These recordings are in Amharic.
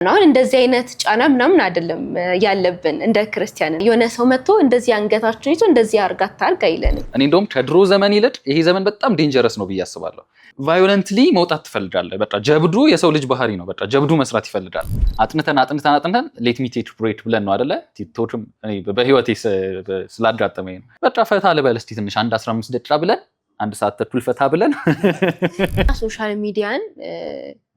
አሁን እንደዚህ አይነት ጫና ምናምን አይደለም ያለብን እንደ ክርስቲያን የሆነ ሰው መጥቶ እንደዚህ አንገታችን ይዞ እንደዚህ አርጋት ታርጋ አይለንም። እኔ እንደውም ከድሮ ዘመን ይልቅ ይሄ ዘመን በጣም ዴንጀረስ ነው ብዬ አስባለሁ። ቫዮለንትሊ መውጣት ትፈልጋለህ። በቃ ጀብዱ የሰው ልጅ ባህሪ ነው። በቃ ጀብዱ መስራት ይፈልጋል። አጥንተን ሌት ሚ ቴክ ብሬክ ብለን ነው አይደለ? ቲክቶክም እኔ በህይወቴ ስላጋጠመኝ ነው። በቃ ፈታ ልበል እስቲ ትንሽ አንድ 15 ደቂቃ ብለን አንድ ሰዓት ተኩል ፈታ ብለን ሶሻል ሚዲያን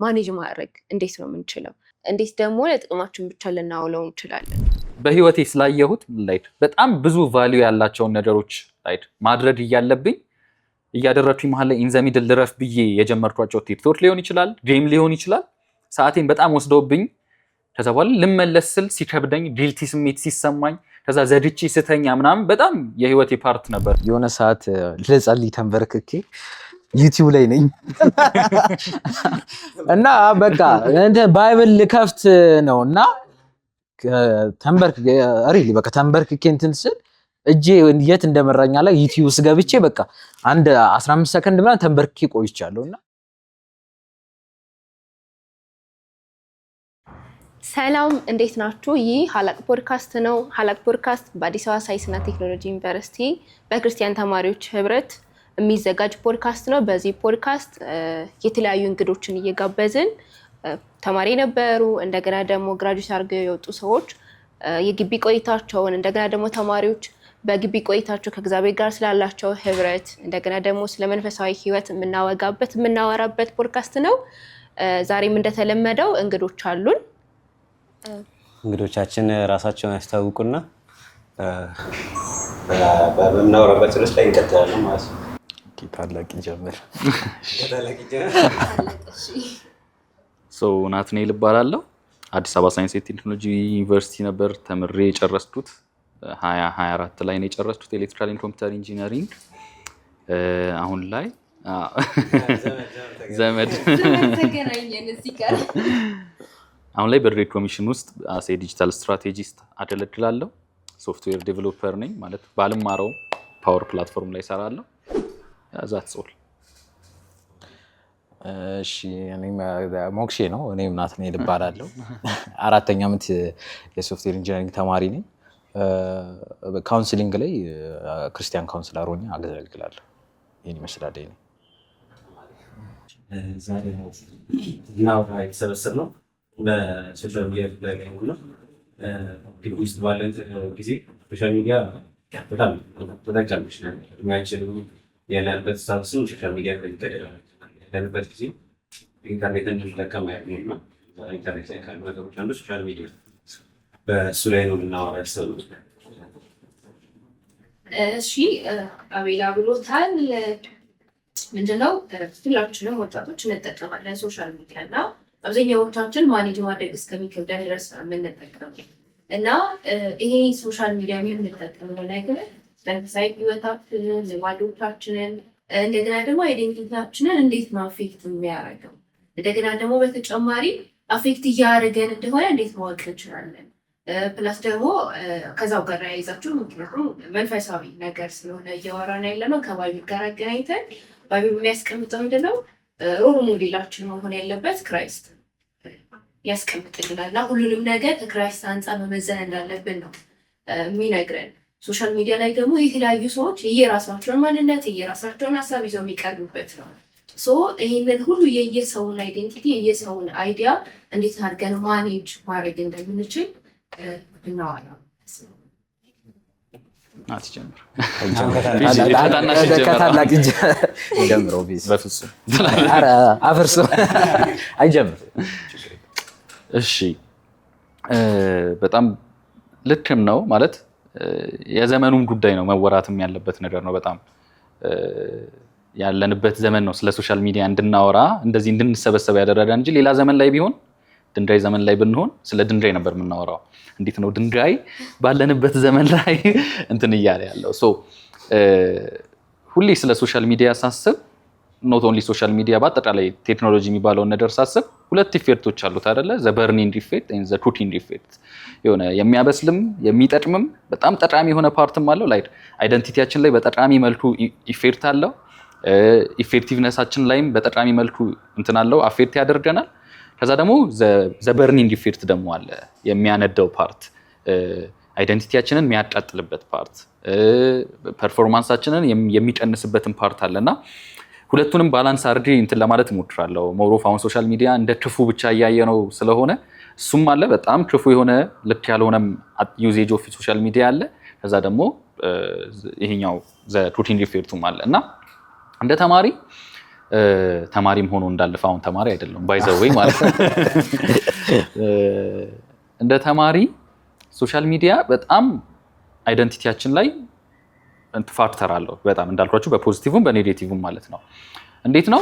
ማኔጅ ማድረግ እንዴት ነው የምንችለው? እንዴት ደግሞ ለጥቅማችን ብቻ ልናውለው እንችላለን? በህይወቴ ስላየሁት ላይት በጣም ብዙ ቫልዩ ያላቸውን ነገሮች ላይት ማድረግ እያለብኝ እያደረኩኝ መሀል ላይ ኢንዘ ሚድል ልረፍ ብዬ የጀመርኳቸው ቲክቶክ ሊሆን ይችላል፣ ጌም ሊሆን ይችላል። ሰዓቴን በጣም ወስደውብኝ ከዛ በኋላ ልመለስ ስል ሲከብደኝ ጊልቲ ስሜት ሲሰማኝ ከዛ ዘድቼ ስተኛ ምናምን በጣም የህይወቴ ፓርት ነበር። የሆነ ሰዓት ልጸልይ ተንበርክኬ ዩቲዩብ ላይ ነኝ እና በቃ ባይብል ልከፍት ነው እና ተንበርክኬ እንትን ስል እጄ የት እንደመራኛ ላይ ዩቲዩብ ስገብቼ በቃ አንድ 15 ሰከንድ ምናምን ተንበርክኬ ቆይቻለሁና። ሰላም እንዴት ናችሁ? ይህ ሀላቅ ፖድካስት ነው። ሀላቅ ፖድካስት በአዲስ አበባ ሳይንስና ቴክኖሎጂ ዩኒቨርሲቲ በክርስቲያን ተማሪዎች ህብረት የሚዘጋጅ ፖድካስት ነው። በዚህ ፖድካስት የተለያዩ እንግዶችን እየጋበዝን ተማሪ ነበሩ፣ እንደገና ደግሞ ግራጁዌት አድርገው የወጡ ሰዎች የግቢ ቆይታቸውን፣ እንደገና ደግሞ ተማሪዎች በግቢ ቆይታቸው ከእግዚአብሔር ጋር ስላላቸው ህብረት፣ እንደገና ደግሞ ስለ መንፈሳዊ ህይወት የምናወራበት ፖድካስት ነው። ዛሬም እንደተለመደው እንግዶች አሉን። እንግዶቻችን ራሳቸውን ያስታውቁና በምናወራበት ርዕስ ላይ እንቀጥላለን ማለት ነው። ታላቅ ጀምር። ናትናኤል እባላለሁ። አዲስ አበባ ሳይንስ ቴክኖሎጂ ዩኒቨርሲቲ ነበር ተምሬ የጨረስኩት። 2024 ላይ ነው የጨረስኩት ኤሌክትሪካል ኤንድ ኮምፒውተር ኢንጂነሪንግ። አሁን ላይ ዘመድ ተገናኘን እዚህ ጋር። አሁን ላይ በሬድ ኮሚሽን ውስጥ አስ ዲጂታል ስትራቴጂስት አገለግላለሁ። ሶፍትዌር ዴቨሎፐር ነኝ ማለት ባልማረው ፓወር ፕላትፎርም ላይ እሰራለሁ። ዛት ሶል። እሺ እኔም ሞክሼ ነው። እኔም ናትናኤል እባላለሁ። 4ኛ ዓመት የሶፍትዌር ኢንጂነሪንግ ተማሪ ነኝ። ካውንስሊንግ ላይ ክርስቲያን ካውንስለር ሆኜ አገለግላለሁ። ይሄን ይመስላል። ዛሬ ነው የተሰበሰብነው በሶሻል ሚዲያ ላይ ነው። ግቢ ውስጥ ባለን ጊዜ ሶሻል ሚዲያ በጣም ተጠቃሚዎች ነን። የማይችሉ ያለንበት ሳብስን ሶሻል ሚዲያ ያለንበት ጊዜ ኢንተርኔትን እንጠቀም ያለና ኢንተርኔት ላይ ካሉ ነገሮች አንዱ ሶሻል ሚዲያ በእሱ ላይ ነው ልናወራ ያሰብነው። እሺ አቤላ ብሎታል። ምንድነው ሁላችንም ወጣቶች እንጠቀማለን ሶሻል ሚዲያ እና አብዛኛዎቻችን ማኔጅ ማድረግ እስከሚከብደን ድረስ የምንጠቀመው እና ይሄ ሶሻል ሚዲያ የምንጠቀመው ነገር መንፈሳዊ ህይወታችንን፣ ልማዶቻችንን፣ እንደገና ደግሞ አይዴንቲቲያችንን እንዴት ነው አፌክት የሚያደርገው? እንደገና ደግሞ በተጨማሪ አፌክት እያደረገን እንደሆነ እንዴት ማወቅ እንችላለን? ፕላስ ደግሞ ከዛው ጋር ያይዛችሁ ምክንያቱም መንፈሳዊ ነገር ስለሆነ እያወራን ያለ ነው። ከባይብል ጋር አገናኝተን ባይብል የሚያስቀምጠው ምንድነው? ሮል ሞዴላችን መሆን ያለበት ክራይስት ያስቀምጥልናል እና ሁሉንም ነገር ከክራይስት አንጻር መመዘን እንዳለብን ነው የሚነግረን። ሶሻል ሚዲያ ላይ ደግሞ የተለያዩ ሰዎች የየራሳቸውን ማንነት የየራሳቸውን ሀሳብ ይዘው የሚቀርቡበት ነው። ይህንን ሁሉ የየሰውን አይዴንቲቲ የየሰውን አይዲያ እንዴት አድርገን ማኔጅ ማድረግ እንደምንችል እናዋላ። ከታላቅ ጀምሮ በፍጹም አፈርሶ አይጀምር። እሺ በጣም ልክም ነው ማለት የዘመኑም ጉዳይ ነው፣ መወራትም ያለበት ነገር ነው። በጣም ያለንበት ዘመን ነው ስለ ሶሻል ሚዲያ እንድናወራ እንደዚህ እንድንሰበሰብ ያደረገ እንጂ ሌላ ዘመን ላይ ቢሆን ድንጋይ ዘመን ላይ ብንሆን ስለ ድንጋይ ነበር የምናወራው። እንዴት ነው ድንጋይ ባለንበት ዘመን ላይ እንትን እያለ ያለው? ሁሌ ስለ ሶሻል ሚዲያ ሳስብ ኖት ኦንሊ ሶሻል ሚዲያ በአጠቃላይ ቴክኖሎጂ የሚባለውን ነገር ሳስብ ሁለት ኢፌክቶች አሉት አይደለ? ዘ በርኒንግ ኢፌክት ኤንድ ዘ ኩኪንግ ኢፌክት። የሆነ የሚያበስልም የሚጠቅምም በጣም ጠቃሚ የሆነ ፓርትም አለው። ላይክ አይደንቲቲያችን ላይ በጠቃሚ መልኩ ኢፌክት አለው። ኢፌክቲቭነሳችን ላይም በጠቃሚ መልኩ እንትን አለው፣ አፌክት ያደርገናል። ከዛ ደግሞ ዘ በርኒንግ ኢፌክት ደግሞ አለ፣ የሚያነደው ፓርት፣ አይደንቲቲያችንን የሚያጣጥልበት ፓርት፣ ፐርፎርማንሳችንን የሚቀንስበትን ፓርት አለና ሁለቱንም ባላንስ አድርጌ እንትን ለማለት እሞክራለሁ። ሞሮፍ አሁን ሶሻል ሚዲያ እንደ ክፉ ብቻ እያየ ነው ስለሆነ እሱም አለ፣ በጣም ክፉ የሆነ ልክ ያልሆነም ዩዜጅ ኦፍ ሶሻል ሚዲያ አለ። ከዛ ደግሞ ይሄኛው ዘ ሩቲን ኢፌክቱም አለ እና እንደ ተማሪም ሆኖ እንዳለፈ አሁን ተማሪ አይደለም ባይ ዘ ዌይ ማለት ነው። እንደ ተማሪ ሶሻል ሚዲያ በጣም አይደንቲቲያችን ላይ ፋክተር አለው በጣም እንዳልኳችሁ፣ በፖዚቲቭም በኔጌቲቭም ማለት ነው። እንዴት ነው?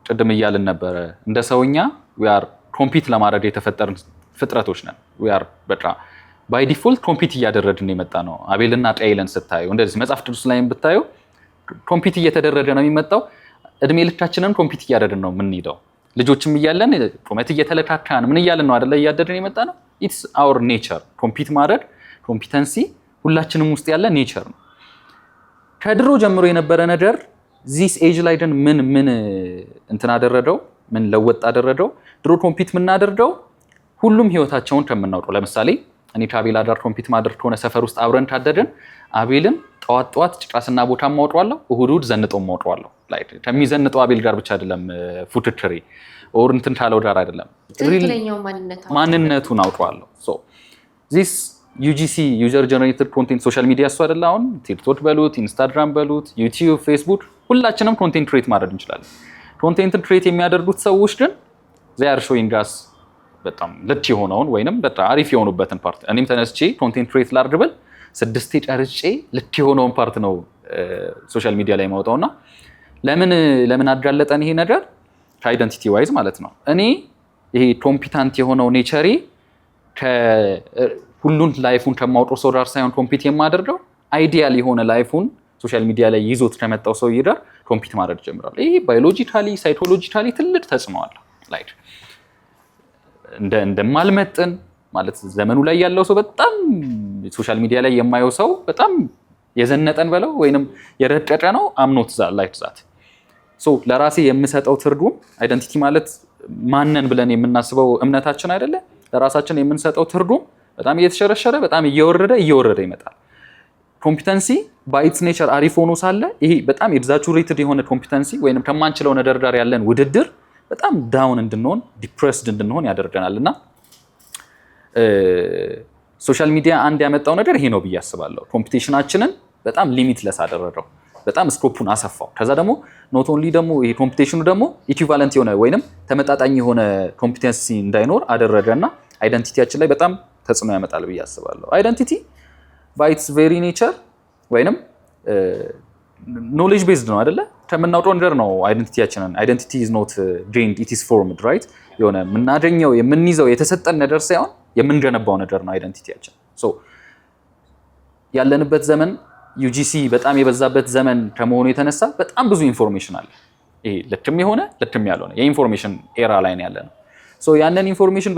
ቅድም እያልን ነበረ እንደ ሰውኛ we are ኮምፒት ለማድረግ የተፈጠርን ፍጥረቶች ነን። we are በቃ ባይ ዲፎልት ኮምፒት እያደረግን የመጣ ነው። አቤልና ቃየልን ስታዩ እንደዚህ መጽሐፍ ቅዱስ ላይም ብታዩ ኮምፒት እየተደረገ ነው የሚመጣው። እድሜ ልካችንን ኮምፒት እያደረግን ነው የምንሄደው። ልጆችም እያለን ቁመት እየተለካካን ምን እያለን ነው አይደለ እያደረግን የመጣ ነው። ኢትስ አወር ኔቸር ኮምፒት ማድረግ፣ ኮምፒተንሲ ሁላችንም ውስጥ ያለ ኔቸር ነው። ከድሮ ጀምሮ የነበረ ነገር ዚስ ኤጅ ላይ ግን ምን እንትን አደረገው፣ ምን ለወጥ አደረገው። ድሮ ኮምፒት የምናደርገው ሁሉም ህይወታቸውን ከምናውቀው፣ ለምሳሌ እኔ ከአቤል ጋር ኮምፒት ማድረግ ከሆነ ሰፈር ውስጥ አብረን ካደረን አቤልን ጠዋት ጭቃስና ቦታ ማውጣዋለሁ፣ እሁድ ዘንጦ ማውጣዋለሁ። ላይክ ከሚዘንጠው አቤል ጋር ብቻ አይደለም ፉትትሪ ኦር እንትን ካለው ጋር አይደለም፣ ትክክለኛው ማንነቱን አውጣዋለሁ። ሶ ዚስ ዩጂሲ ዩዘር ጀነሬትድ ኮንቴንት ሶሻል ሚዲያ እሱ አይደለ አሁን ቲክቶክ በሉት፣ ኢንስታግራም በሉት፣ ዩቲዩብ፣ ፌስቡክ ሁላችንም ኮንቴንት ክሬት ማድረግ እንችላለን። ኮንቴንትን ክሬት የሚያደርጉት ሰዎች ግን they are showing us በጣም ልክ የሆነውን ወይንም በጣም አሪፍ የሆኑበትን ፓርት። እኔም ተነስቼ ኮንቴንት ክሬት ላድርግ ብል 6 ጨርጬ ልክ የሆነውን ፓርት ነው ሶሻል ሚዲያ ላይ ማውጣውና ለምን አጋለጠን ይሄ ነገር? ከአይደንቲቲ ዋይዝ ማለት ነው። እኔ ይሄ ኮምፒታንት የሆነው ኔቸሪ ሁሉን ላይፉን ከማውጣው ሰው ጋር ሳይሆን ኮምፒት የማደርገው አይዲያል የሆነ ላይፉን ሶሻል ሚዲያ ላይ ይዞት ከመጣው ሰው ጋር ኮምፒት ማድረግ ጀምራለሁ። ይሄ ባዮሎጂካሊ ሳይኮሎጂካሊ ትልቅ ተጽዕኖ አለው። ላይክ እንደማልመጥን ማለት ዘመኑ ላይ ያለው ሰው በጣም ሶሻል ሚዲያ ላይ የማየው ሰው በጣም የዘነጠን በለው ወይንም የረቀቀ ነው አምኖት ላይክ ዛት ሶ ለራሴ የምሰጠው ትርጉም አይደንቲቲ ማለት ማንነን ብለን የምናስበው እምነታችን አይደለ? ለራሳችን የምንሰጠው ትርጉም በጣም እየተሸረሸረ በጣም እየወረደ ይመጣል። ኮምፒተንሲ ባይትስ ኔቸር አሪፍ ሆኖ ሳለ ይሄ በጣም ኤግዛቹሬትድ የሆነ ኮምፒተንሲ ወይንም ከማንችለው ነገር ጋር ያለን ውድድር በጣም ዳውን እንድንሆን ዲፕሬስድ እንድንሆን ያደርገናል። እና ሶሻል ሚዲያ አንድ ያመጣው ነገር ይሄ ነው ብዬ አስባለሁ። ኮምፒቲሽናችንን በጣም ሊሚትለስ አደረገው፣ በጣም ስኮፑን አሰፋው። ከዛ ደግሞ ኖት ኦንሊ ደግሞ ይሄ ኮምፒቲሽኑ ደግሞ ኢኩቫለንት የሆነ ወይንም ተመጣጣኝ የሆነ ኮምፒተንሲ እንዳይኖር አደረገና አይደንቲቲያችን ላይ በጣም ተጽዕኖ ያመጣል ብዬ አስባለሁ። አይደንቲቲ ባይ ኢትስ ቬሪ ኔቸር ወይንም ኖሌጅ ቤዝድ ነው አይደለ? ከምናውቀው ነገር ነው አይደንቲቲያችንን። አይደንቲቲ ኢዝ ኖት ጌይንድ ኢት ኢዝ ፎርምድ ራይት። የሆነ የምናገኘው የምንይዘው የተሰጠን ነገር ሳይሆን የምንገነባው ነገር ነው አይደንቲቲያችን። ሶ ያለንበት ዘመን ዩጂሲ በጣም የበዛበት ዘመን ከመሆኑ የተነሳ በጣም ብዙ ኢንፎርሜሽን አለ። ይሄ ልክም የሆነ ልክም ያልሆነ የኢንፎርሜሽን ኤራ ላይ ነው ያለነው። ሶ ያንን ኢንፎርሜሽን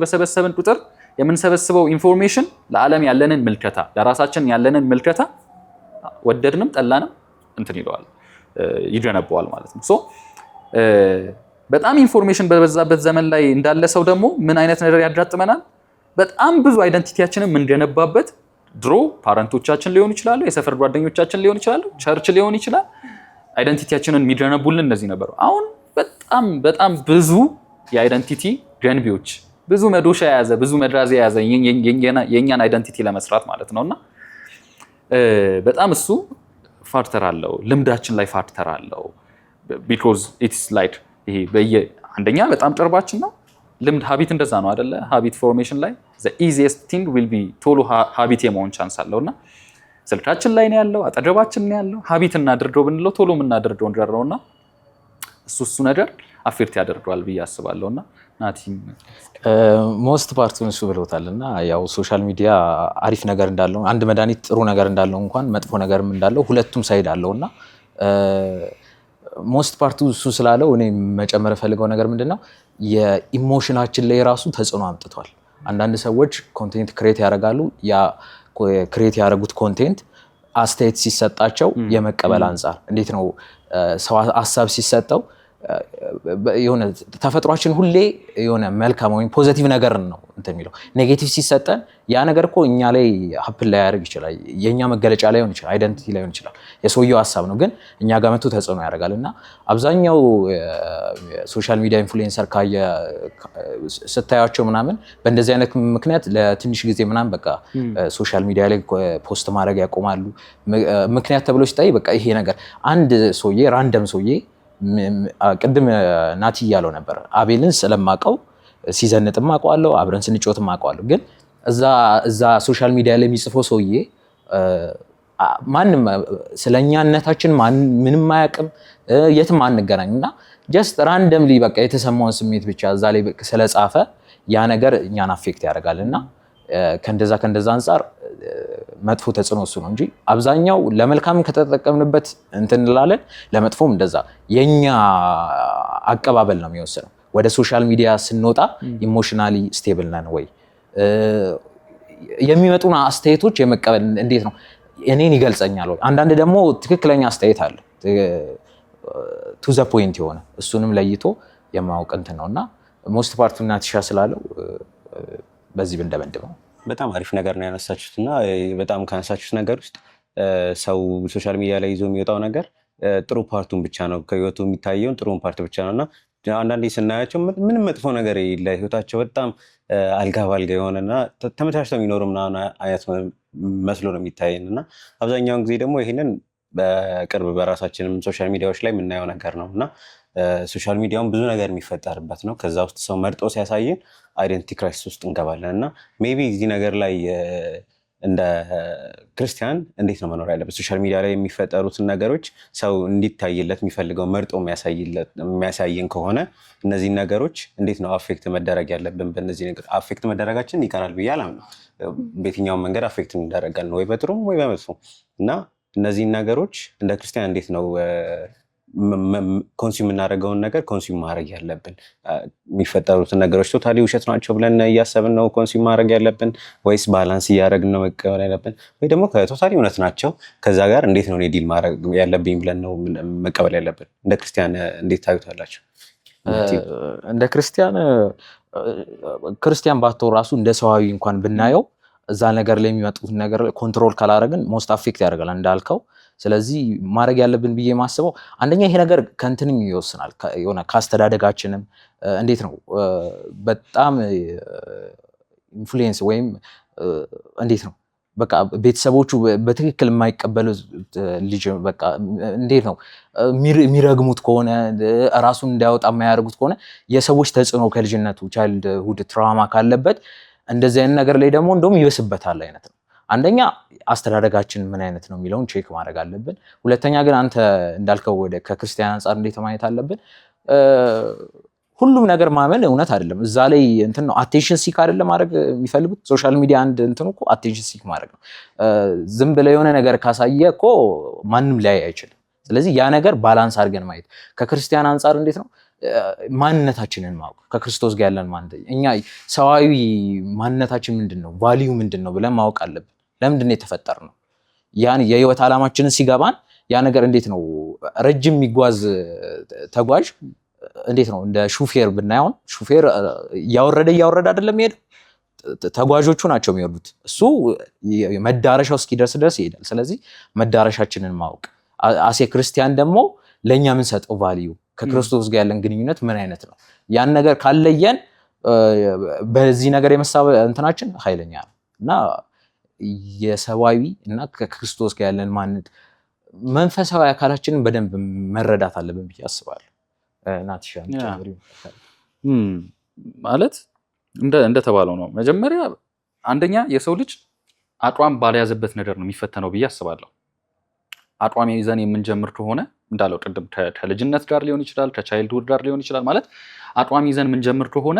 በሰበሰብን ቁጥር የምንሰበስበው ኢንፎርሜሽን ለዓለም ያለንን ምልከታ፣ ለራሳችን ያለንን ምልከታ ወደድንም ጠላንም እንትን ይለዋል ይገነባዋል ማለት ነው። ሶ በጣም ኢንፎርሜሽን በበዛበት ዘመን ላይ እንዳለ ሰው ደግሞ ምን አይነት ነገር ያጋጥመናል? በጣም ብዙ አይደንቲቲያችንን የምንገነባበት ድሮ ፓረንቶቻችን ሊሆኑ ይችላሉ፣ የሰፈር ጓደኞቻችን ሊሆኑ ይችላሉ፣ ቸርች ሊሆን ይችላል። አይደንቲቲያችንን የሚገነቡልን እነዚህ ነበሩ። አሁን በጣም ብዙ የአይደንቲቲ ገንቢዎች፣ ብዙ መዶሻ የያዘ ብዙ መድራዝ የያዘ የእኛን አይደንቲቲ ለመስራት ማለት ነውና በጣም እሱ ፋክተር አለው። ልምዳችን ላይ ፋክተር አለው። ቢኮዝ ኢትስ ላይክ ይሄ አንደኛ በጣም ቅርባችን ነው። ልምድ ሀቢት እንደዛ ነው አይደለ? ሀቢት ፎርሜሽን ላይ the easiest thing will be ቶሎ ሀቢት የመሆን ቻንስ አለውና ስልካችን ላይ ነው ያለው፣ አጠገባችን ነው ያለው። ሀቢት እናድርገው ብንለው ቶሎ የምናደርገው ነገር ነውና እሱ ነገር አፌክት ያደርገዋል ብዬ አስባለሁና ናቲ ሞስት ፓርቱን እሱ ብለውታልና ያው ሶሻል ሚዲያ አሪፍ ነገር እንዳለው አንድ መድኃኒት ጥሩ ነገር እንዳለው እንኳን መጥፎ ነገርም እንዳለው ሁለቱም ሳይድ አለውና ሞስት ፓርቱ እሱ ስላለው እኔ መጨመር ፈልገው ነገር ምንድነው የኢሞሽናችን ላይ ራሱ ተጽዕኖ አምጥቷል። አንዳንድ ሰዎች ኮንቴንት ክሬት ያደርጋሉ። ያ ክሬት ያደረጉት ኮንቴንት አስተያየት ሲሰጣቸው የመቀበል አንጻር እንዴት ነው ሰው ሀሳብ ሲሰጠው የሆነ ተፈጥሯችን ሁሌ የሆነ መልካም ወይም ፖዚቲቭ ነገር ነው እንትን የሚለው ኔጌቲቭ ሲሰጠን ያ ነገር እኮ እኛ ላይ ሀፕን ላይ ያደርግ ይችላል። የኛ መገለጫ ላይ ሆን ይችላል፣ አይደንቲቲ ላይ ሆን ይችላል፣ የሰውየው ሀሳብ ነው፣ ግን እኛ ጋር መጥቶ ተጽዕኖ ያደርጋል። እና አብዛኛው ሶሻል ሚዲያ ኢንፍሉዌንሰር ስታያቸው ምናምን በእንደዚህ አይነት ምክንያት ለትንሽ ጊዜ ምናምን በቃ ሶሻል ሚዲያ ላይ ፖስት ማድረግ ያቆማሉ። ምክንያት ተብሎ ሲታይ በቃ ይሄ ነገር አንድ ሰውዬ ራንደም ሰውዬ ቅድም ናቲ እያለው ነበር። አቤልን ስለማቀው ሲዘንጥም አውቀዋለሁ፣ አብረን ስንጮትም አውቀዋለሁ። ግን እዛ ሶሻል ሚዲያ ላይ የሚጽፈው ሰውዬ ማንም ስለኛነታችን ምንም አያውቅም፣ የትም አንገናኝ እና ጀስት ራንደምሊ በቃ የተሰማውን ስሜት ብቻ እዛ ላይ ስለጻፈ ያ ነገር እኛን አፌክት ያደርጋል። እና ከእንደዛ አንጻር መጥፎ ተጽዕኖ እሱ ነው እንጂ አብዛኛው ለመልካም ከተጠቀምንበት እንትን እንላለን፣ ለመጥፎም እንደዛ። የኛ አቀባበል ነው የሚወስነው። ወደ ሶሻል ሚዲያ ስንወጣ ኢሞሽናሊ ስቴብል ነን ወይ? የሚመጡን አስተያየቶች የመቀበል እንዴት ነው? እኔን ይገልጸኛል ወይ? አንዳንድ ደግሞ ትክክለኛ አስተያየት አለ ቱ ዘ ፖይንት የሆነ እሱንም ለይቶ የማወቅ እንትን ነው እና ሞስት ፓርቱ ናቲሻ ስላለው በዚህ ብንደመድመው በጣም አሪፍ ነገር ነው ያነሳችሁት። እና በጣም ካነሳችሁት ነገር ውስጥ ሰው ሶሻል ሚዲያ ላይ ይዞ የሚወጣው ነገር ጥሩ ፓርቱን ብቻ ነው፣ ከህይወቱ የሚታየውን ጥሩን ፓርት ብቻ ነው። እና አንዳንዴ ስናያቸው ምንም መጥፎ ነገር የለ፣ ህይወታቸው በጣም አልጋ ባልጋ የሆነና ተመቻችተው የሚኖሩ ምናምን አይነት መስሎ ነው የሚታየን። እና አብዛኛውን ጊዜ ደግሞ ይሄንን በቅርብ በራሳችንም ሶሻል ሚዲያዎች ላይ የምናየው ነገር ነው። እና ሶሻል ሚዲያውን ብዙ ነገር የሚፈጠርበት ነው። ከዛ ውስጥ ሰው መርጦ ሲያሳየን አይደንቲቲ ክራይሲስ ውስጥ እንገባለን። እና ሜቢ እዚህ ነገር ላይ እንደ ክርስቲያን እንዴት ነው መኖር ያለበት? ሶሻል ሚዲያ ላይ የሚፈጠሩትን ነገሮች ሰው እንዲታይለት የሚፈልገው መርጦ የሚያሳየን ከሆነ እነዚህን ነገሮች እንዴት ነው አፌክት መደረግ ያለብን? በእነዚህ ነገር አፌክት መደረጋችን ይቀራል ብዬ አላምንም። በየትኛውም መንገድ አፌክት እንደረጋለን ወይ በጥሩም ወይ በመጥፎ። እና እነዚህን ነገሮች እንደ ክርስቲያን እንዴት ነው ኮንሱም የምናደርገውን ነገር ኮንሱም ማድረግ ያለብን? የሚፈጠሩትን ነገሮች ቶታሊ ውሸት ናቸው ብለን እያሰብን ነው ኮንሱም ማድረግ ያለብን ወይስ ባላንስ እያደረግን ነው መቀበል ያለብን? ወይ ደግሞ ከቶታሊ እውነት ናቸው ከዛ ጋር እንዴት ነው ዲል ማድረግ ያለብኝ ብለን ነው መቀበል ያለብን? እንደ ክርስቲያን እንዴት ታዩታላችሁ? እንደ ክርስቲያን ባትሆን ራሱ እንደ ሰዋዊ እንኳን ብናየው እዛ ነገር ላይ የሚመጡት ነገር ኮንትሮል ካላደረግን ሞስት አፌክት ያደርጋል እንዳልከው። ስለዚህ ማድረግ ያለብን ብዬ የማስበው አንደኛ ይሄ ነገር ከእንትንም ይወስናል፣ የሆነ ከአስተዳደጋችንም እንዴት ነው በጣም ኢንፍሉዌንስ ወይም እንዴት ነው በቃ ቤተሰቦቹ በትክክል የማይቀበሉ ልጅ በቃ እንዴት ነው የሚረግሙት ከሆነ ራሱን እንዳያወጣ የማያደርጉት ከሆነ የሰዎች ተጽዕኖ ከልጅነቱ ቻይልድ ሁድ ትራውማ ካለበት እንደዚህ አይነት ነገር ላይ ደግሞ እንደውም ይበስበታል አይነት ነው። አንደኛ አስተዳደጋችን ምን አይነት ነው የሚለውን ቼክ ማድረግ አለብን። ሁለተኛ ግን አንተ እንዳልከው ወደ ከክርስቲያን አንጻር እንዴት ማየት አለብን? ሁሉም ነገር ማመን እውነት አይደለም። እዛ ላይ እንትን ነው አቴንሽን ሲክ አይደለም ማድረግ የሚፈልጉት ሶሻል ሚዲያ አንድ እንትን እኮ አቴንሽን ሲክ ማድረግ ነው። ዝም ብለህ የሆነ ነገር ካሳየ እኮ ማንም ሊያይ አይችልም። ስለዚህ ያ ነገር ባላንስ አድርገን ማየት ከክርስቲያን አንጻር እንዴት ነው ማንነታችንን ማወቅ ከክርስቶስ ጋር ያለን ማንነት እኛ ሰዋዊ ማንነታችን ምንድነው ቫልዩ ምንድነው ብለን ማወቅ አለብን። ለምንድነው የተፈጠርነው? ያን የህይወት ዓላማችንን ሲገባን ያ ነገር እንዴት ነው ረጅም የሚጓዝ ተጓዥ እንዴት ነው እንደ ሹፌር ብናየው ሹፌር እያወረደ አይደለም የሚሄደው፣ ተጓዦቹ ናቸው የሚወርዱት። እሱ መዳረሻው እስኪደርስ ድረስ ይሄዳል። ስለዚህ መዳረሻችንን ማወቅ አሴ ክርስቲያን ደግሞ ለእኛ የምንሰጠው ቫልዩ ከክርስቶስ ጋር ያለን ግንኙነት ምን አይነት ነው? ያን ነገር ካለየን በዚህ ነገር የመሳብ እንትናችን ኃይለኛ ነው እና የሰዋዊ እና ከክርስቶስ ጋር ያለን ማንነት መንፈሳዊ አካላችንን በደንብ መረዳት አለብን ብዬ አስባለሁ። ናቲሻ ማለት እንደተባለው ነው። መጀመሪያ አንደኛ የሰው ልጅ አቋም ባልያዘበት ነገር ነው የሚፈተነው ብዬ አስባለሁ። አቋም ይዘን የምንጀምር ከሆነ እንዳለው ቅድም ከልጅነት ጋር ሊሆን ይችላል፣ ከቻይልድሁድ ጋር ሊሆን ይችላል። ማለት አቋም ይዘን የምንጀምር ከሆነ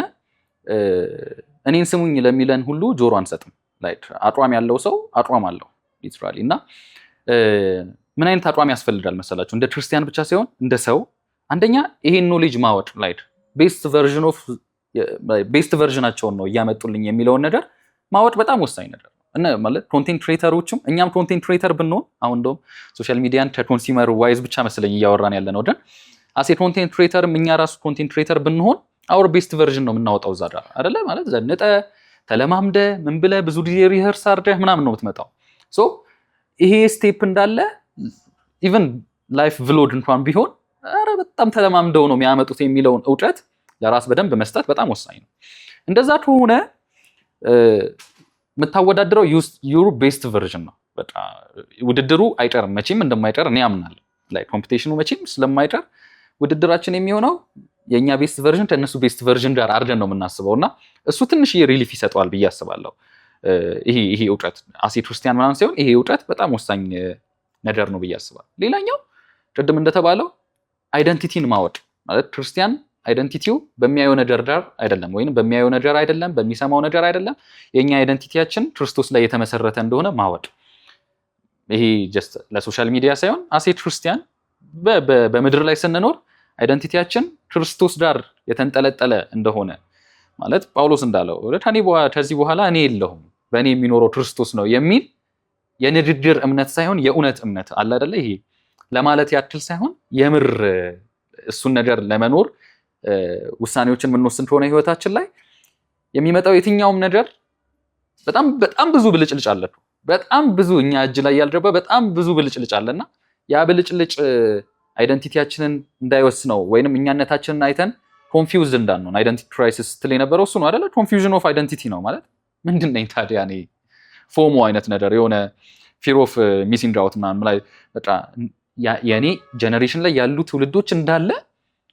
እኔን ስሙኝ ለሚለን ሁሉ ጆሮ አንሰጥም። ላይክ አቋም ያለው ሰው አቋም አለው ሊትራሊ። እና ምን አይነት አቋም ያስፈልጋል መሰላችሁ? እንደ ክርስቲያን ብቻ ሳይሆን እንደ ሰው አንደኛ ይሄን ኖሌጅ ማወቅ ላይክ ቤስት ቨርዥናቸውን ነው እያመጡልኝ የሚለውን ነገር ማወቅ በጣም ወሳኝ ነገር ነው። ማለት ኮንቴንት ክሬተሮችም እኛም ኮንቴንት ክሬተር ብንሆን አሁን እንደውም ሶሻል ሚዲያን ከኮንሱመር ዋይዝ ብቻ መስለኝ እያወራን ያለ ነው። ግን አሴ ኮንቴንት ክሬተርም እኛ ራሱ ኮንቴንት ክሬተር ብንሆን አወር ቤስት ቨርዥን ነው የምናወጣው እዛ ጋር አይደለ? ማለት ዘንጠ ተለማምደ ምን ብለህ ብዙ ጊዜ ሪኸርስ አድርገህ ምናምን ነው የምትመጣው። ሶ ይሄ ስቴፕ እንዳለ ኢቨን ላይፍ ቭሎግ እንኳን ቢሆን ኧረ በጣም ተለማምደው ነው የሚያመጡት የሚለውን እውቀት ለራስ በደንብ መስጠት በጣም ወሳኝ ነው። እንደዛ ከሆነ የምታወዳድረው ዩር ቤስት ቨርዥን ነው። በቃ ውድድሩ አይቀርም መቼም እንደማይቀር እኔ አምናለሁ። ላይ ኮምፒቲሽኑ መቼም ስለማይቀር ውድድራችን የሚሆነው የኛ ቤስት ቨርዥን ከነሱ ቤስት ቨርዥን ጋር አድርገን ነው የምናስበው እና እሱ ትንሽ ሪሊፍ ይሰጠዋል ብዬ አስባለሁ። ይሄ እውቀት አሴ ክርስቲያን ምናምን ሳይሆን ይሄ እውቀት በጣም ወሳኝ ነገር ነው ብዬ አስባለሁ። ሌላኛው ቅድም እንደተባለው አይደንቲቲን ማወቅ ማለት ክርስቲያን አይደንቲቲው በሚያየው ነገር ጋር አይደለም ወይንም በሚያየው ነገር አይደለም በሚሰማው ነገር አይደለም። የኛ አይደንቲቲያችን ክርስቶስ ላይ የተመሰረተ እንደሆነ ማወቅ። ይሄ ጀስት ለሶሻል ሚዲያ ሳይሆን አሴ ክርስቲያን በምድር ላይ ስንኖር አይደንቲቲያችን ክርስቶስ ጋር የተንጠለጠለ እንደሆነ ማለት ጳውሎስ እንዳለው ከዚህ በኋላ እኔ የለሁም በእኔ የሚኖረው ክርስቶስ ነው የሚል የንግግር እምነት ሳይሆን የእውነት እምነት አለ አይደለ? ይሄ ለማለት ያክል ሳይሆን የምር እሱን ነገር ለመኖር ውሳኔዎችን የምንወስን ከሆነ ህይወታችን ላይ የሚመጣው የትኛውም ነገር በጣም ብዙ ብልጭልጭ አለ። በጣም ብዙ እኛ እጅ ላይ ያልገባ በጣም ብዙ ብልጭልጭ አለና ያ ብልጭልጭ አይደንቲቲያችንን እንዳይወስነው ወይንም እኛነታችንን አይተን ኮንፊውዝድ እንዳንሆን አይደንቲቲ ክራይሲስ ስትል የነበረው እሱ ነው አይደለ? ኮንፊውዥን ኦፍ አይደንቲቲ ነው ማለት ምንድን ነኝ ታዲያ እኔ ፎሞ አይነት ነገር የሆነ ፊር ኦፍ ሚሲንግ አውት ምናምን ላይ በቃ የኔ ጀነሬሽን ላይ ያሉ ትውልዶች እንዳለ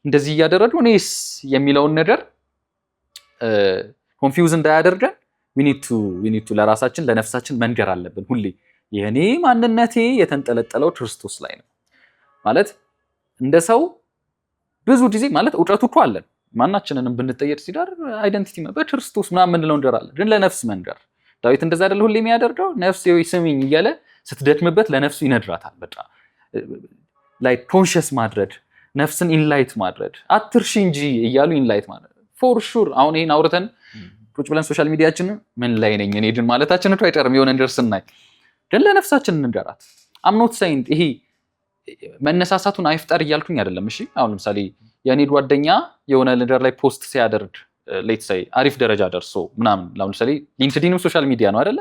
እንደዚህ እያደረጉ እኔስ የሚለውን ነገር ኮንፊውዝ እንዳያደርገን we need to ለራሳችን ለነፍሳችን መንገር አለብን። ሁሌ የኔ ማንነቴ የተንጠለጠለው ክርስቶስ ላይ ነው ማለት እንደ ሰው ብዙ ጊዜ ማለት እውቀቱ እኮ አለን ማናችንንም ብንጠየቅ ሲዳር አይደንቲቲ በክርስቶስ ምናምን የምንለው ነገር አለ። ግን ለነፍስ መንገር ዳዊት እንደዛ አይደለ ሁሌ የሚያደርገው ነፍሴ ሆይ ስሚኝ እያለ ስትደክምበት ለነፍሱ ይነግራታል። በቃ ላይ ኮንሽስ ማድረግ ነፍስን ኢንላይት ማድረግ አትርሺ እንጂ እያሉ ኢንላይት ማድረግ ፎር ሹር። አሁን ይሄን አውርተን ቁጭ ብለን ሶሻል ሚዲያችን ምን ላይ ነኝ እኔ ግን ማለታችን እኮ አይቀርም የሆነ ነገር ስናይ ግን ለነፍሳችን እንንገራት። አምኖት ሳይንት ይሄ መነሳሳቱን አይፍጠር እያልኩኝ አይደለም። እሺ አሁን ለምሳሌ የኔ ጓደኛ የሆነ ነገር ላይ ፖስት ሲያደርግ ሌት ሳይ አሪፍ ደረጃ ደርሶ ምናምን ለምሳሌ ሊንክድኢንም ሶሻል ሚዲያ ነው አይደለ?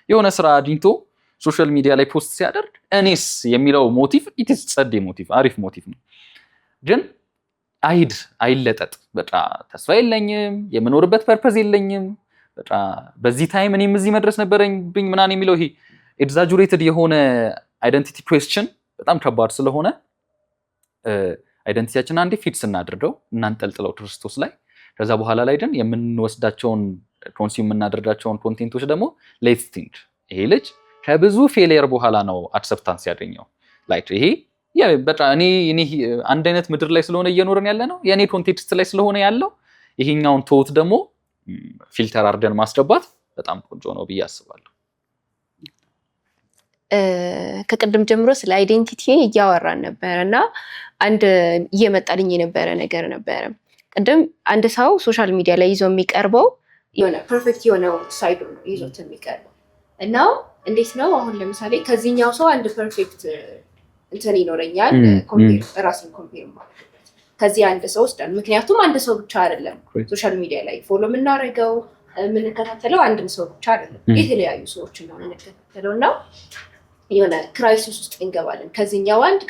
የሆነ ስራ አግኝቶ ሶሻል ሚዲያ ላይ ፖስት ሲያደርግ እኔስ የሚለው ሞቲቭ ኢትስ ጸዴ ሞቲቭ አሪፍ ሞቲቭ ነው። ግን አይለጠጥ በቃ ተስፋ የለኝም የምኖርበት ፐርፐዝ የለኝም በቃ በዚህ ታይም እኔም እዚህ መድረስ ነበረብኝ ምናምን የሚለው ይሄ ኤግዛጁሬትድ የሆነ አይደንቲቲ ኩዌስችን በጣም ከባድ ስለሆነ አይደንቲቲያችን አንዴ ፊት ስናደርገው እናንጠልጥለው ክርስቶስ ላይ ከዛ በኋላ ላይ ግን የምንወስዳቸውን ኮንሱም የምናደርጋቸውን ኮንቴንቶች ደግሞ ሌትስ ቲንክ ይሄ ልጅ ከብዙ ፌሊየር በኋላ ነው አክሰፕታንስ ያገኘው ላይክ ይሄ በቃ እኔ አንድ አይነት ምድር ላይ ስለሆነ እየኖርን ያለ ነው የኔ ኮንቴክስት ላይ ስለሆነ ያለው ይሄኛውን ቶት ደግሞ ፊልተር አርደን ማስገባት በጣም ቆንጆ ነው ብዬ አስባለሁ። ከቅድም ጀምሮ ስለ አይዴንቲቲ እያወራን ነበርና አንድ እየመጣልኝ የነበረ ነገር ነበረ። ቅድም አንድ ሰው ሶሻል ሚዲያ ላይ ይዞ የሚቀርበው የሆነ ፐርፌክት የሆነው ሳይድ ነው ይዞት የሚቀርበው እና እንዴት ነው አሁን ለምሳሌ ከዚህኛው ሰው አንድ ፐርፌክት እንትን ይኖረኛል ራሴን ኮምፔር ማለት ከዚህ አንድ ሰው ወስዳል። ምክንያቱም አንድ ሰው ብቻ አይደለም ሶሻል ሚዲያ ላይ ፎሎ የምናደርገው የምንከታተለው አንድን ሰው ብቻ አይደለም የተለያዩ ሰዎችን ነው የምንከታተለው እና የሆነ ክራይሲስ ውስጥ እንገባለን። ከዚህኛው አንድ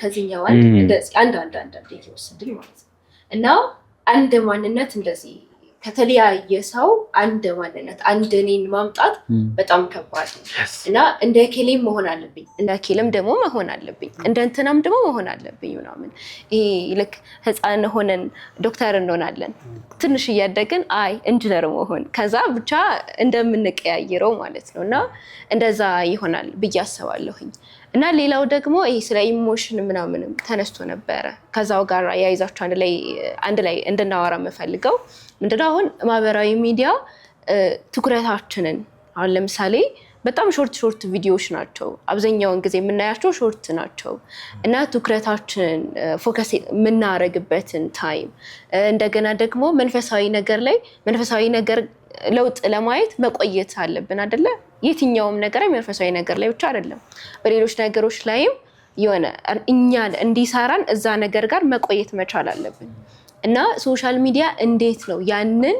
እንደዚህ አንድ እየወሰድን ማለት ነው እና አንድ ማንነት እንደዚህ ከተለያየ ሰው አንድ ማንነት አንድ እኔን ማምጣት በጣም ከባድ ነው እና እንደ ኬሌም መሆን አለብኝ እንደ ኬልም ደግሞ መሆን አለብኝ እንደ እንትናም ደግሞ መሆን አለብኝ ምናምን ይሄ ልክ ህፃን ሆነን ዶክተር እንሆናለን ትንሽ እያደግን ኢንጂነር መሆን ከዛ ብቻ እንደምንቀያየረው ማለት ነው እና እንደዛ ይሆናል ብዬ አስባለሁኝ። እና ሌላው ደግሞ ይሄ ስለ ኢሞሽን ምናምንም ተነስቶ ነበረ ከዛው ጋር ያይዛችሁ አንድ ላይ እንድናወራ የምፈልገው ምንድነው አሁን ማህበራዊ ሚዲያ ትኩረታችንን አሁን ለምሳሌ በጣም ሾርት ቪዲዮዎች ናቸው አብዛኛውን ጊዜ የምናያቸው ሾርት ናቸው እና ትኩረታችንን ፎከስ የምናረግበትን ታይም እንደገና ደግሞ መንፈሳዊ ነገር ለውጥ ለማየት መቆየት አለብን አይደለ? የትኛውም ነገር መንፈሳዊ ነገር ላይ ብቻ አይደለም በሌሎች ነገሮች ላይም የሆነ እኛን እንዲሰራን እዛ ነገር ጋር መቆየት መቻል አለብን እና ሶሻል ሚዲያ እንዴት ነው ያንን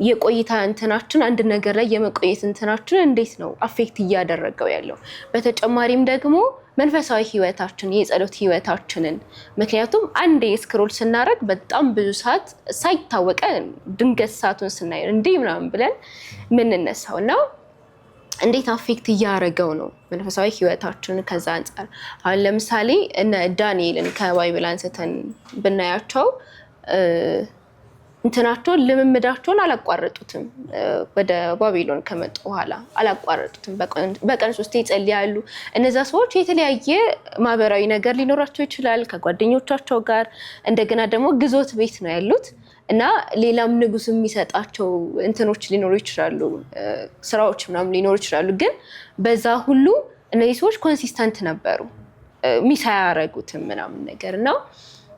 የቆይታ እንትናችን አንድ ነገር ላይ የመቆየት እንትናችን እንዴት ነው አፌክት እያደረገው ያለው? በተጨማሪም ደግሞ መንፈሳዊ ህይወታችን የጸሎት ህይወታችንን ምክንያቱም አንዴ ስክሮል ስናደርግ በጣም ብዙ ሰዓት ሳይታወቀ ድንገት ሰዓቱን ስናይ እንዴ ምናምን ብለን ምንነሳው እና እንዴት አፌክት እያደረገው ነው መንፈሳዊ ህይወታችንን? ከዛ አንፃር አሁን ለምሳሌ እነ ዳንኤልን ከባይብል አንስተን ብናያቸው እንትናቸውን ልምምዳቸውን አላቋረጡትም። ወደ ባቢሎን ከመጡ በኋላ አላቋረጡትም። በቀን 3 ይጸልያሉ። እነዛ ሰዎች የተለያየ ማህበራዊ ነገር ሊኖራቸው ይችላል ከጓደኞቻቸው ጋር። እንደገና ደግሞ ግዞት ቤት ነው ያሉት እና ሌላም ንጉስ የሚሰጣቸው እንትኖች ሊኖሩ ይችላሉ፣ ስራዎች ምናምን ሊኖሩ ይችላሉ። ግን በዛ ሁሉ እነዚህ ሰዎች ኮንሲስተንት ነበሩ፣ ሚስ አያረጉትም ምናምን ነገር እና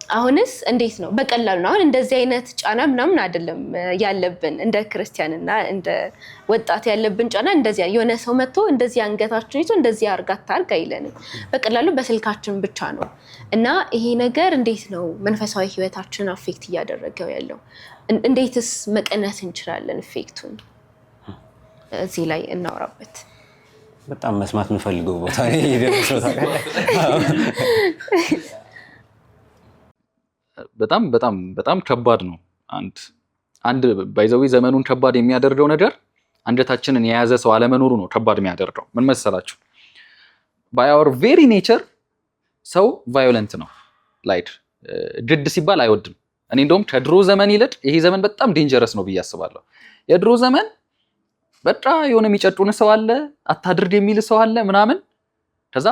አሁንስ እንዴት ነው በቀላሉ ነው? አሁን እንደዚህ አይነት ጫና ምናምን አይደለም ያለብን እንደ ክርስቲያንና እንደ ወጣት ያለብን ጫና እንደዚህ የሆነ ሰው መጥቶ እንደዚህ አንገታችን ይዞ እንደዚህ አርጋታ አርጋ አይለንም። በቀላሉ በስልካችን ብቻ ነው እና ይሄ ነገር እንዴት ነው መንፈሳዊ ህይወታችንን አፌክት እያደረገው ያለው? እንዴትስ መቀነስ እንችላለን ኢፌክቱን? እዚህ ላይ እናወራበት። በጣም መስማት የምፈልገው ቦታ ነው የደረሰው ታውቃለህ። በጣም በጣም በጣም ከባድ ነው። አንድ ባይዘዊ ዘመኑን ከባድ የሚያደርገው ነገር አንጀታችንን የያዘ ሰው አለመኖሩ ነው ከባድ የሚያደርገው። ምን መሰላችሁ? by our very nature ሰው ቫዮለንት ነው። ላይት ድድ ሲባል አይወድም። እኔ እንደውም ከድሮ ዘመን ይልቅ ይሄ ዘመን በጣም ዴንጀረስ ነው ብዬ አስባለሁ። የድሮ ዘመን በቃ የሆነ የሚጨጡን ሰው አለ፣ አታድርግ የሚል ሰው አለ ምናምን፣ ከዛ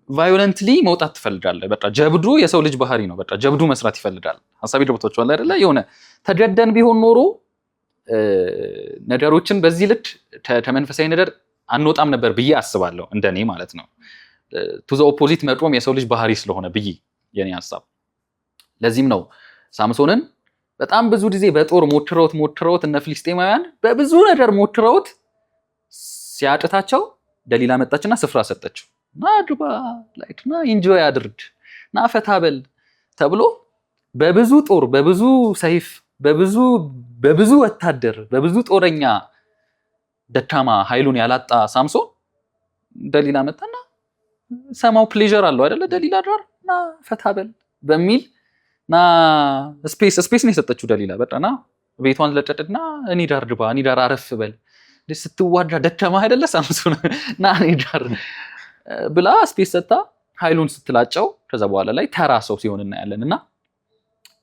ቫዮለንትሊ መውጣት ትፈልጋለህ። በቃ ጀብዱ የሰው ልጅ ባህሪ ነው። በቃ ጀብዱ መስራት ይፈልጋል። ሐሳቢ ደብቶቻል አይደለ? የሆነ ተገደን ቢሆን ኖሮ ነገሮችን በዚህ ልክ ተመንፈሳዊ ነገር አንወጣም ነበር ብዬ አስባለሁ፣ እንደኔ ማለት ነው። ቱ ዘ ኦፖዚት መቆም የሰው ልጅ ባህሪ ስለሆነ ብዬ የኔ ሐሳብ። ለዚህም ነው ሳምሶንን በጣም ብዙ ጊዜ በጦር ሞክረውት እነ ፍልስጤማውያን በብዙ ነገር ሞክረውት ሲያቅታቸው ደሊላ መጣችና ስፍራ ሰጠችው። ና ግባ ላይክ ና ኢንጆይ አድርግ ና ፈታ በል ተብሎ በብዙ ጦር በብዙ ሰይፍ በብዙ ወታደር በብዙ ጦረኛ ደካማ ኃይሉን ያላጣ ሳምሶን ደሊላ መጣና ሰማው ፕሌዠር አለው አይደለ? ደሊላ ጋር ና ፈታ በል በሚል ና ስፔስ ነው የሰጠችው ደሊላ። በቃና ቤቷን ለጨጥና እኔ ዳር ግባ እኔ ዳር አረፍ በል ስትዋጋ ደካማ አይደለ ሳምሶን ና እኔ ዳር ብላ ስፔስ ሰጣ ኃይሉን ስትላጨው ከዛ በኋላ ላይ ተራ ሰው ሲሆን እናያለን። እና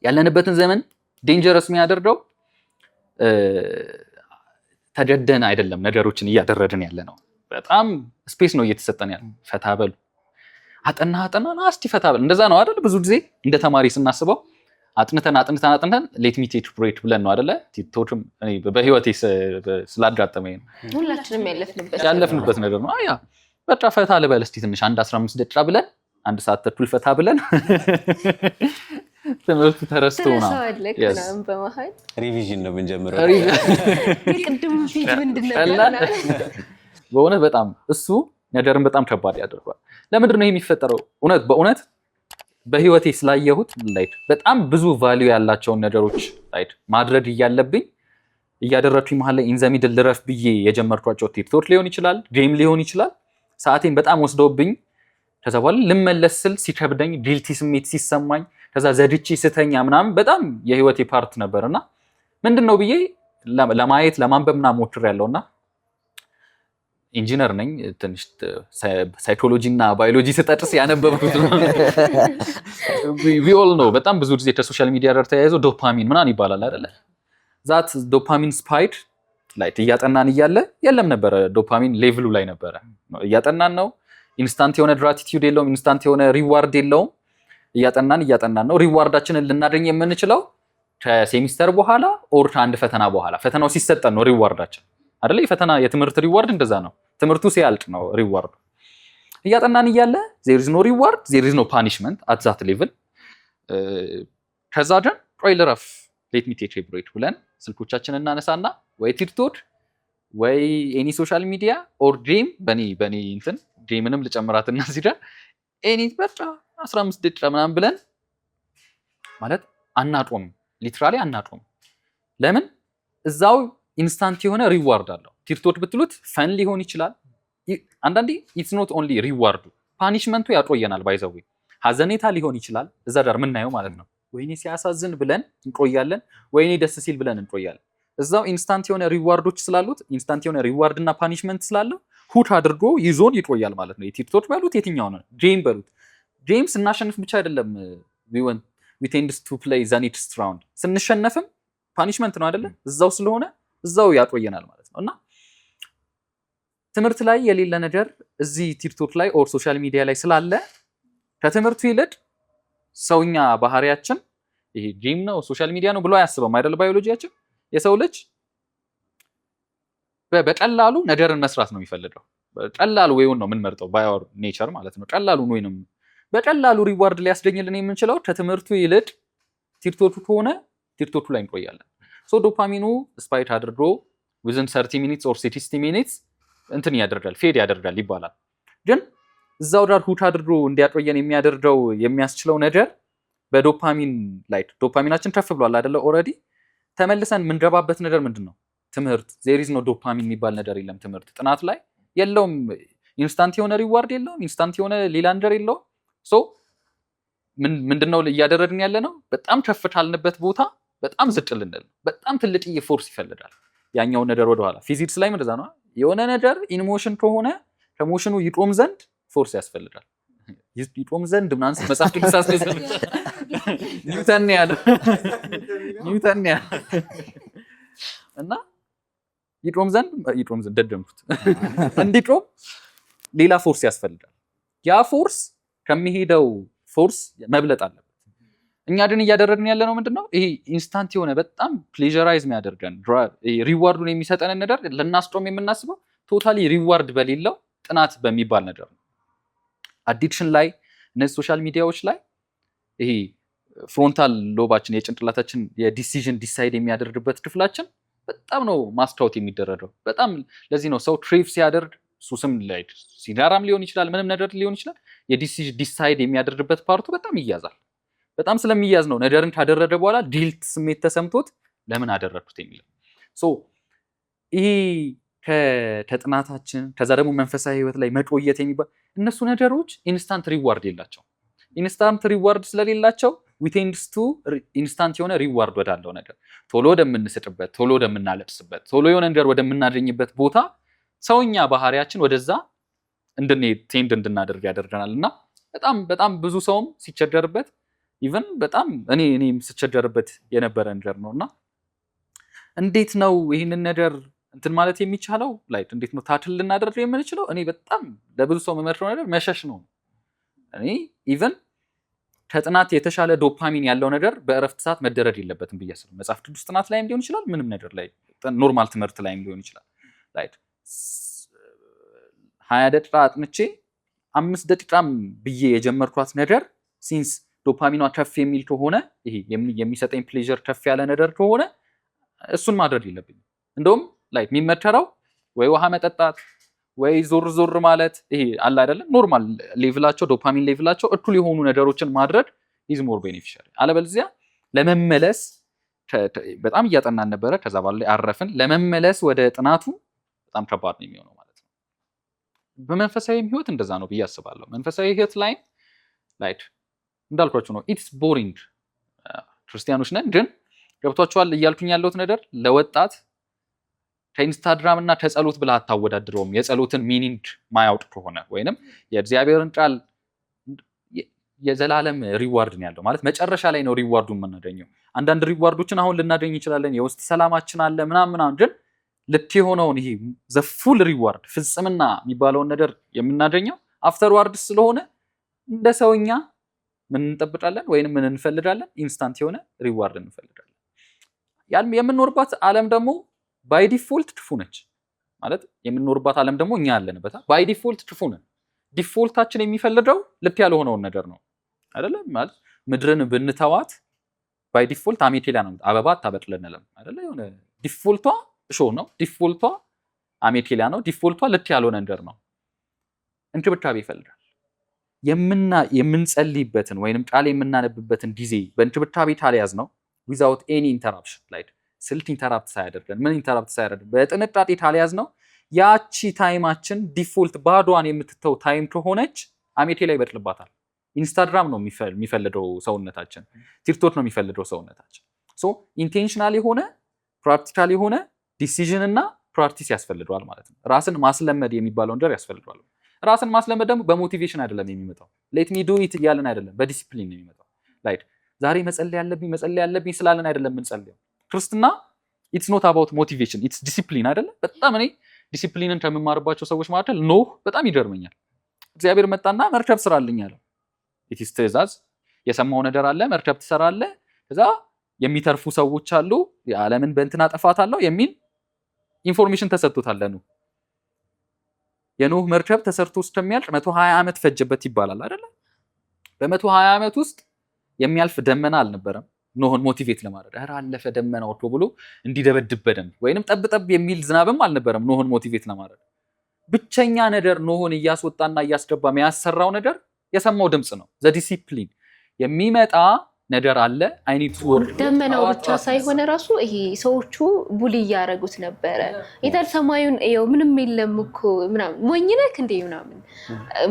ያለንበትን ዘመን ዴንጀረስ የሚያደርገው ተገደን አይደለም ነገሮችን እያደረድን ያለ ነው። በጣም ስፔስ ነው እየተሰጠን ያለ። ፈታ በሉ አጠና እስቲ ፈታ በል እንደዛ ነው አይደል? ብዙ ጊዜ እንደ ተማሪ ስናስበው አጥንተን ሌት ሚ ቴክ ብሬክ ብለን ነው አይደለ? ቲቶችም እኔ በህይወቴ ስላጋጠመኝ ነው ሁላችንም ያለፍንበት ነገር ነው። አያ በቃ ፈታ ልበል እስቲ ትንሽ 15 ደቂቃ ብለን 1 ሰዓት ተኩል ፈታ ብለን ትምህርቱ ተረስቶ ነው በመሃል ሪቪዥን ነው የምንጀምረው። ቅድም ፊት ምንድነው? በእውነት በጣም እሱ ነገርን በጣም ከባድ ያደርጋል። ለምንድን ነው የሚፈጠረው? በእውነት በህይወቴ ስላየሁት ላይት በጣም ብዙ ቫልዩ ያላቸውን ነገሮች ላይት ማድረግ እያለብኝ እያደረኩኝ መሀል ላይ ኢን ዘ ሚድል ልረፍ ብዬ የጀመርኳቸው ቲክቶክ ሊሆን ይችላል፣ ጌም ሊሆን ይችላል። ሰዓቴን በጣም ወስደውብኝ ከዛ በኋላ ልመለስ ስል ሲከብደኝ ጊልቲ ስሜት ሲሰማኝ ከዛ ዘድቼ ስተኛ ምናምን በጣም የህይወቴ ፓርት ነበርና ምንድነው ብዬ ለማየት ለማንበብና ሞክሬያለሁና ኢንጂነር ነኝ። ትንሽ ሳይኮሎጂ እና ባዮሎጂ ስጠቅስ ያነበብኩት ነው። we all know በጣም ብዙ ጊዜ ከሶሻል ሚዲያ ጋር ተያይዞ ዶፓሚን ምናምን ይባላል አይደለ? ዛት ዶፓሚን ስፓይክ ላይት እያጠናን እያለ የለም ነበረ። ዶፓሚን ሌቭሉ ላይ ነበረ። እያጠናን ነው። ኢንስታንት የሆነ ግራቲቲዩድ የለውም። ኢንስታንት የሆነ ሪዋርድ የለውም። እያጠናን ነው። ሪዋርዳችንን ልናገኝ የምንችለው ከሴሚስተር በኋላ ኦር ከአንድ ፈተና በኋላ ፈተናው ሲሰጠን ነው ሪዋርዳችን አይደለ? የፈተና የትምህርት ሪዋርድ እንደዛ ነው። ትምህርቱ ሲያልቅ ነው ሪዋርድ። እያጠናን እያለ there is no reward, there is no punishment at that level። ከዛ ግን ቆይ ልረፍ let me take a break ብለን ስልኮቻችንን እናነሳና ወይ ቲክቶክ ወይ ኤኒ ሶሻል ሚዲያ ኦር ጌም በኔ እንትን ጌምንም ልጨምራትና እዚህ ጋር ኤኒት በቃ 15 ደቂቃ ምናምን ብለን ማለት አናጦም፣ ሊትራሊ አናጦም። ለምን እዛው ኢንስታንት የሆነ ሪዋርድ አለው። ቲክቶክ ብትሉት ፈን ሊሆን ይችላል። አንዳንዴ ኢትስ ኖት ኦንሊ ሪዋርዱ፣ ፓኒሽመንቱ ያቆየናል። ባይዘው ሀዘኔታ ሊሆን ይችላል እዛ ዳር የምናየው ማለት ነው። ወይኔ ሲያሳዝን ብለን እንቆያለን፣ ወይኔ ደስ ሲል ብለን እንቆያለን። እዛው ኢንስታንት የሆነ ሪዋርዶች ስላሉት ኢንስታንት የሆነ ሪዋርድ እና ፓኒሽመንት ስላለው ሁት አድርጎ ይዞን ይቆያል ማለት ነው። የቲክቶክ በሉት የትኛው ነው ጌም በሉት ጌም ስናሸንፍ ብቻ አይደለም we tend to play the next round ስንሸነፍም ፓኒሽመንት ነው አይደለ? እዛው ስለሆነ እዛው ያቆየናል ማለት ነው። እና ትምህርት ላይ የሌለ ነገር እዚህ ቲክቶክ ላይ ኦር ሶሻል ሚዲያ ላይ ስላለ ከትምህርቱ ይልቅ ሰውኛ ባህሪያችን ይሄ ጌም ነው ሶሻል ሚዲያ ነው ብሎ አያስበም አይደል? ባዮሎጂያችን የሰው ልጅ በቀላሉ ነገርን መስራት ነው የሚፈልገው። በቀላሉ ወይውን ነው የምንመርጠው ባዮር ኔቸር ማለት ነው። ቀላሉን ወይንም በቀላሉ ሪዋርድ ሊያስገኝልን የምንችለው ከትምህርቱ ይልቅ ቲክቶክ ከሆነ ቲክቶክ ላይ እንቆያለን። ሶ ዶፓሚኑ ስፓይክ አድርጎ within 30 minutes or 60 minutes እንትን ያደርጋል ፌድ ያደርጋል ይባላል። ግን እዛው ዳር ሁት አድርጎ እንዲያቆየን የሚያደርገው የሚያስችለው ነገር በዶፓሚን ላይ ዶፓሚናችን ከፍ ብሏል አይደለ? ኦልሬዲ ተመልሰን የምንገባበት ነገር ምንድነው? ትምህርት። ዜር ኢዝ ኖ ዶፓሚን የሚባል ነገር የለም። ትምህርት ጥናት ላይ የለውም። ኢንስታንት የሆነ ሪዋርድ የለውም። ኢንስታንት የሆነ ሌላ ነገር የለውም። ሶ ምንድነው እያደረግን ያለ ነው? በጣም ከፍ ካልንበት ቦታ በጣም ዝቅ ልንል፣ በጣም ትልቅዬ ፎርስ ይፈልጋል ያኛው ነገር ወደኋላ። ፊዚክስ ላይ እንደዛ ነው። የሆነ ነገር ኢንሞሽን ከሆነ ከሞሽኑ ይቆም ዘንድ ፎርስ ያስፈልጋል። ይቆም ዘንድ ምናምን መጽሐፍ ቅዱስ አስተሰለ ኒውተን ያለው እና ይቆም ዘንድ ደደምኩት እንዲቆም ሌላ ፎርስ ያስፈልጋል። ያ ፎርስ ከሚሄደው ፎርስ መብለጥ አለበት። እኛ ግን እያደረግን ያለ ነው ምንድነው? ይሄ ኢንስታንት የሆነ በጣም ፕሌዠራይዝ የሚያደርገን ሪዋርዱን የሚሰጠንን ነገር ለናስቆም የምናስበው ቶታሊ ሪዋርድ በሌለው ጥናት በሚባል ነገር ነው። አዲክሽን ላይ እነዚህ ሶሻል ሚዲያዎች ላይ ይሄ ፍሮንታል ሎባችን የጭንቅላታችን የዲሲዥን ዲሳይድ የሚያደርግበት ክፍላችን በጣም ነው ማስታወት የሚደረገው። በጣም ለዚህ ነው ሰው ትሬቭ ሲያደርግ ሱስም ላይ ሲጋራም ሊሆን ይችላል ምንም ነገር ሊሆን ይችላል የዲሲዥን ዲሳይድ የሚያደርግበት ፓርቱ በጣም ይያዛል። በጣም ስለሚያዝ ነው ነገርን ካደረገ በኋላ ዲልት ስሜት ተሰምቶት ለምን አደረግኩት የሚለው። ሶ ይሄ ከጥናታችን ከዛ ደግሞ መንፈሳዊ ህይወት ላይ መቆየት የሚባል እነሱ ነገሮች ኢንስታንት ሪዋርድ የላቸው። ኢንስታንት ሪዋርድ ስለሌላቸው we tend to ኢንስታንት የሆነ ሪዋርድ ወዳለው ነገር ቶሎ ወደምንስጥበት፣ ቶሎ ወደምናለቅስበት፣ ቶሎ የሆነ ነገር ወደምናገኝበት ቦታ ሰውኛ ባህሪያችን ወደዛ እንድንሄድ ቴንድ እንድናደርግ ያደርገናል። እና በጣም ብዙ ሰውም ሲቸገርበት ኢቨን በጣም እኔም ስቸገርበት የነበረ ነገር ነው። እና እንዴት ነው ይህንን ነገር እንትን ማለት የሚቻለው? ላይክ እንዴት ነው ታክል ልናደርግ የምንችለው? እኔ በጣም ለብዙ ሰው የምመክረው ነገር መሸሽ ነው። እኔ ኢቨን ከጥናት የተሻለ ዶፓሚን ያለው ነገር በእረፍት ሰዓት መደረግ የለበትም ብዬ አስባለሁ። መጽሐፍ ቅዱስ ጥናት ላይም ሊሆን ይችላል፣ ምንም ነገር ላይ ኖርማል ትምህርት ላይም ሊሆን ይችላል። ላይክ 20 ደቂቃ አጥንቼ 5 ደቂቃም ብዬ የጀመርኳት ነገር ሲንስ ዶፓሚኗ ከፍ የሚል ከሆነ ይሄ የሚሰጠኝ ፕሌዠር ከፍ ያለ ነገር ከሆነ እሱን ማድረግ የለብኝም። እንደውም ላይክ የሚመከረው ወይ ውሃ መጠጣት ወይ ዞር ማለት ይሄ አለ አይደለም ኖርማል ሌቭላቸው ዶፓሚን ሌቭላቸው እኩል የሆኑ ነገሮችን ማድረግ ኢዝ ሞር ቤኔፊሻል። አለበለዚያ ለመመለስ በጣም እያጠናን ነበረ፣ ከዛ ባለ አረፍን። ለመመለስ ወደ ጥናቱ በጣም ከባድ ነው የሚሆነው ማለት ነው። በመንፈሳዊ ህይወት እንደዛ ነው ብዬ አስባለሁ። መንፈሳዊ ህይወት ላይ ላይክ እንዳልኳችሁ ነው ኢትስ ቦሪንግ። ክርስቲያኖች ነን ግን ገብቷችኋል እያልኩኝ ያለሁት ነገር ለወጣት ከኢንስታግራም እና ከጸሎት ብለህ አታወዳድረውም። የጸሎትን ሚኒንግ ማያውቅ ከሆነ ወይንም የእግዚአብሔርን ቃል የዘላለም ሪዋርድ ነው ያለው ማለት መጨረሻ ላይ ነው ሪዋርዱን የምናገኘው። አንዳንድ ሪዋርዶችን አሁን ልናገኝ እንችላለን፣ የውስጥ ሰላማችን አለ ምናምን፣ ግን ልክ የሆነውን ይሄ ዘፉል ሪዋርድ ፍጽምና የሚባለውን ነገር የምናገኘው አፍተር ዋርድ ስለሆነ እንደ ሰውኛ ምን እንጠብቃለን ወይንም ምን እንፈልጋለን? ኢንስታንት የሆነ ሪዋርድ እንፈልጋለን። የምንኖርባት ዓለም ደግሞ ባይ ዲፎልት ክፉ ነች ማለት የምንኖርባት ዓለም ደግሞ እኛ ያለንበት ባይ ዲፎልት ክፉ ነን። ዲፎልታችን የሚፈልገው ልክ ያልሆነውን ነገር ነው አይደለም ማለት ምድርን ብንተዋት ባይ ዲፎልት አሜቴላ ነው አበባ ታበቅለናለም አይደለ? የሆነ ዲፎልቷ እሾህ ነው፣ ዲፎልቷ አሜቴላ ነው፣ ዲፎልቷ ልክ ያልሆነ ነገር ነው። እንክብካቤ ይፈልጋል። የምንጸልይበትን ወይንም ቃል የምናነብበትን ጊዜ በእንክብካቤ ካልያዝ ነው ዊዛውት ኤኒ ኢንተራፕሽን ላይክ ስልክ ኢንተራፕት ሳያደርገን ምን ኢንተራፕት ሳያደርገን በጥንቃቄ ካልያዝ ነው ያቺ ታይማችን ዲፎልት ባዶዋን የምትተው ታይም ከሆነች አሜቴ ላይ ይበቅልባታል። ኢንስታግራም ነው የሚፈልገው ሰውነታችን፣ ቲክቶክ ነው የሚፈልገው ሰውነታችን። ሶ ኢንቴንሽናል የሆነ ፕራክቲካል የሆነ ዲሲዥን እና ፕራክቲስ ያስፈልገዋል ማለት ነው። ራስን ማስለመድ የሚባለው ነገር ያስፈልገዋል። ራስን ማስለመድ ደግሞ በሞቲቬሽን አይደለም የሚመጣው፣ ሌት ሚ ዱ ኢት እያለን አይደለም፣ በዲሲፕሊን ነው የሚመጣው። ላይክ ዛሬ መጸለይ ያለብኝ ስላለን አይደለም የምንጸልየው። ክርስትና ኢትስ ኖት አባውት ሞቲቬሽን ኢትስ ዲሲፕሊን አይደለም። በጣም እኔ ዲሲፕሊንን ከምማርባቸው ሰዎች መካከል ኖህ በጣም ይገርመኛል። እግዚአብሔር መጣና መርከብ ስራልኝ አለው። ኢትስ ትእዛዝ፣ የሰማው ነገር አለ፣ መርከብ ትሰራለህ፣ ከዛ የሚተርፉ ሰዎች አሉ፣ የዓለምን በእንትን አጠፋታለሁ የሚል ኢንፎርሜሽን ተሰጥቶታል ለኖህ። የኖህ መርከብ ተሰርቶ እስከሚያልቅ 120 ዓመት ፈጀበት ይባላል አይደለ? በ120 ዓመት ውስጥ የሚያልፍ ደመና አልነበረም ኖህን ሞቲቬት ለማድረግ። ኧረ አለፈ ደመና ወጥቶ ብሎ እንዲደበድብ በደንብ ወይንም ጠብጠብ የሚል ዝናብም አልነበረም ኖህን ሞቲቬት ለማድረግ። ብቸኛ ነገር ኖህን እያስወጣና እያስገባ የሚያሰራው ነገር የሰማው ድምፅ ነው። ዘዲሲፕሊን የሚመጣ ነገር አለ። አይኒቱ ደመናው ብቻ ሳይሆን ራሱ ይሄ ሰዎቹ ቡሊ እያደረጉት ነበረ። የታል ሰማዩን ይኸው ምንም የለም እኮ ምናምን ሞኝ ነህ እንዴ ምናምን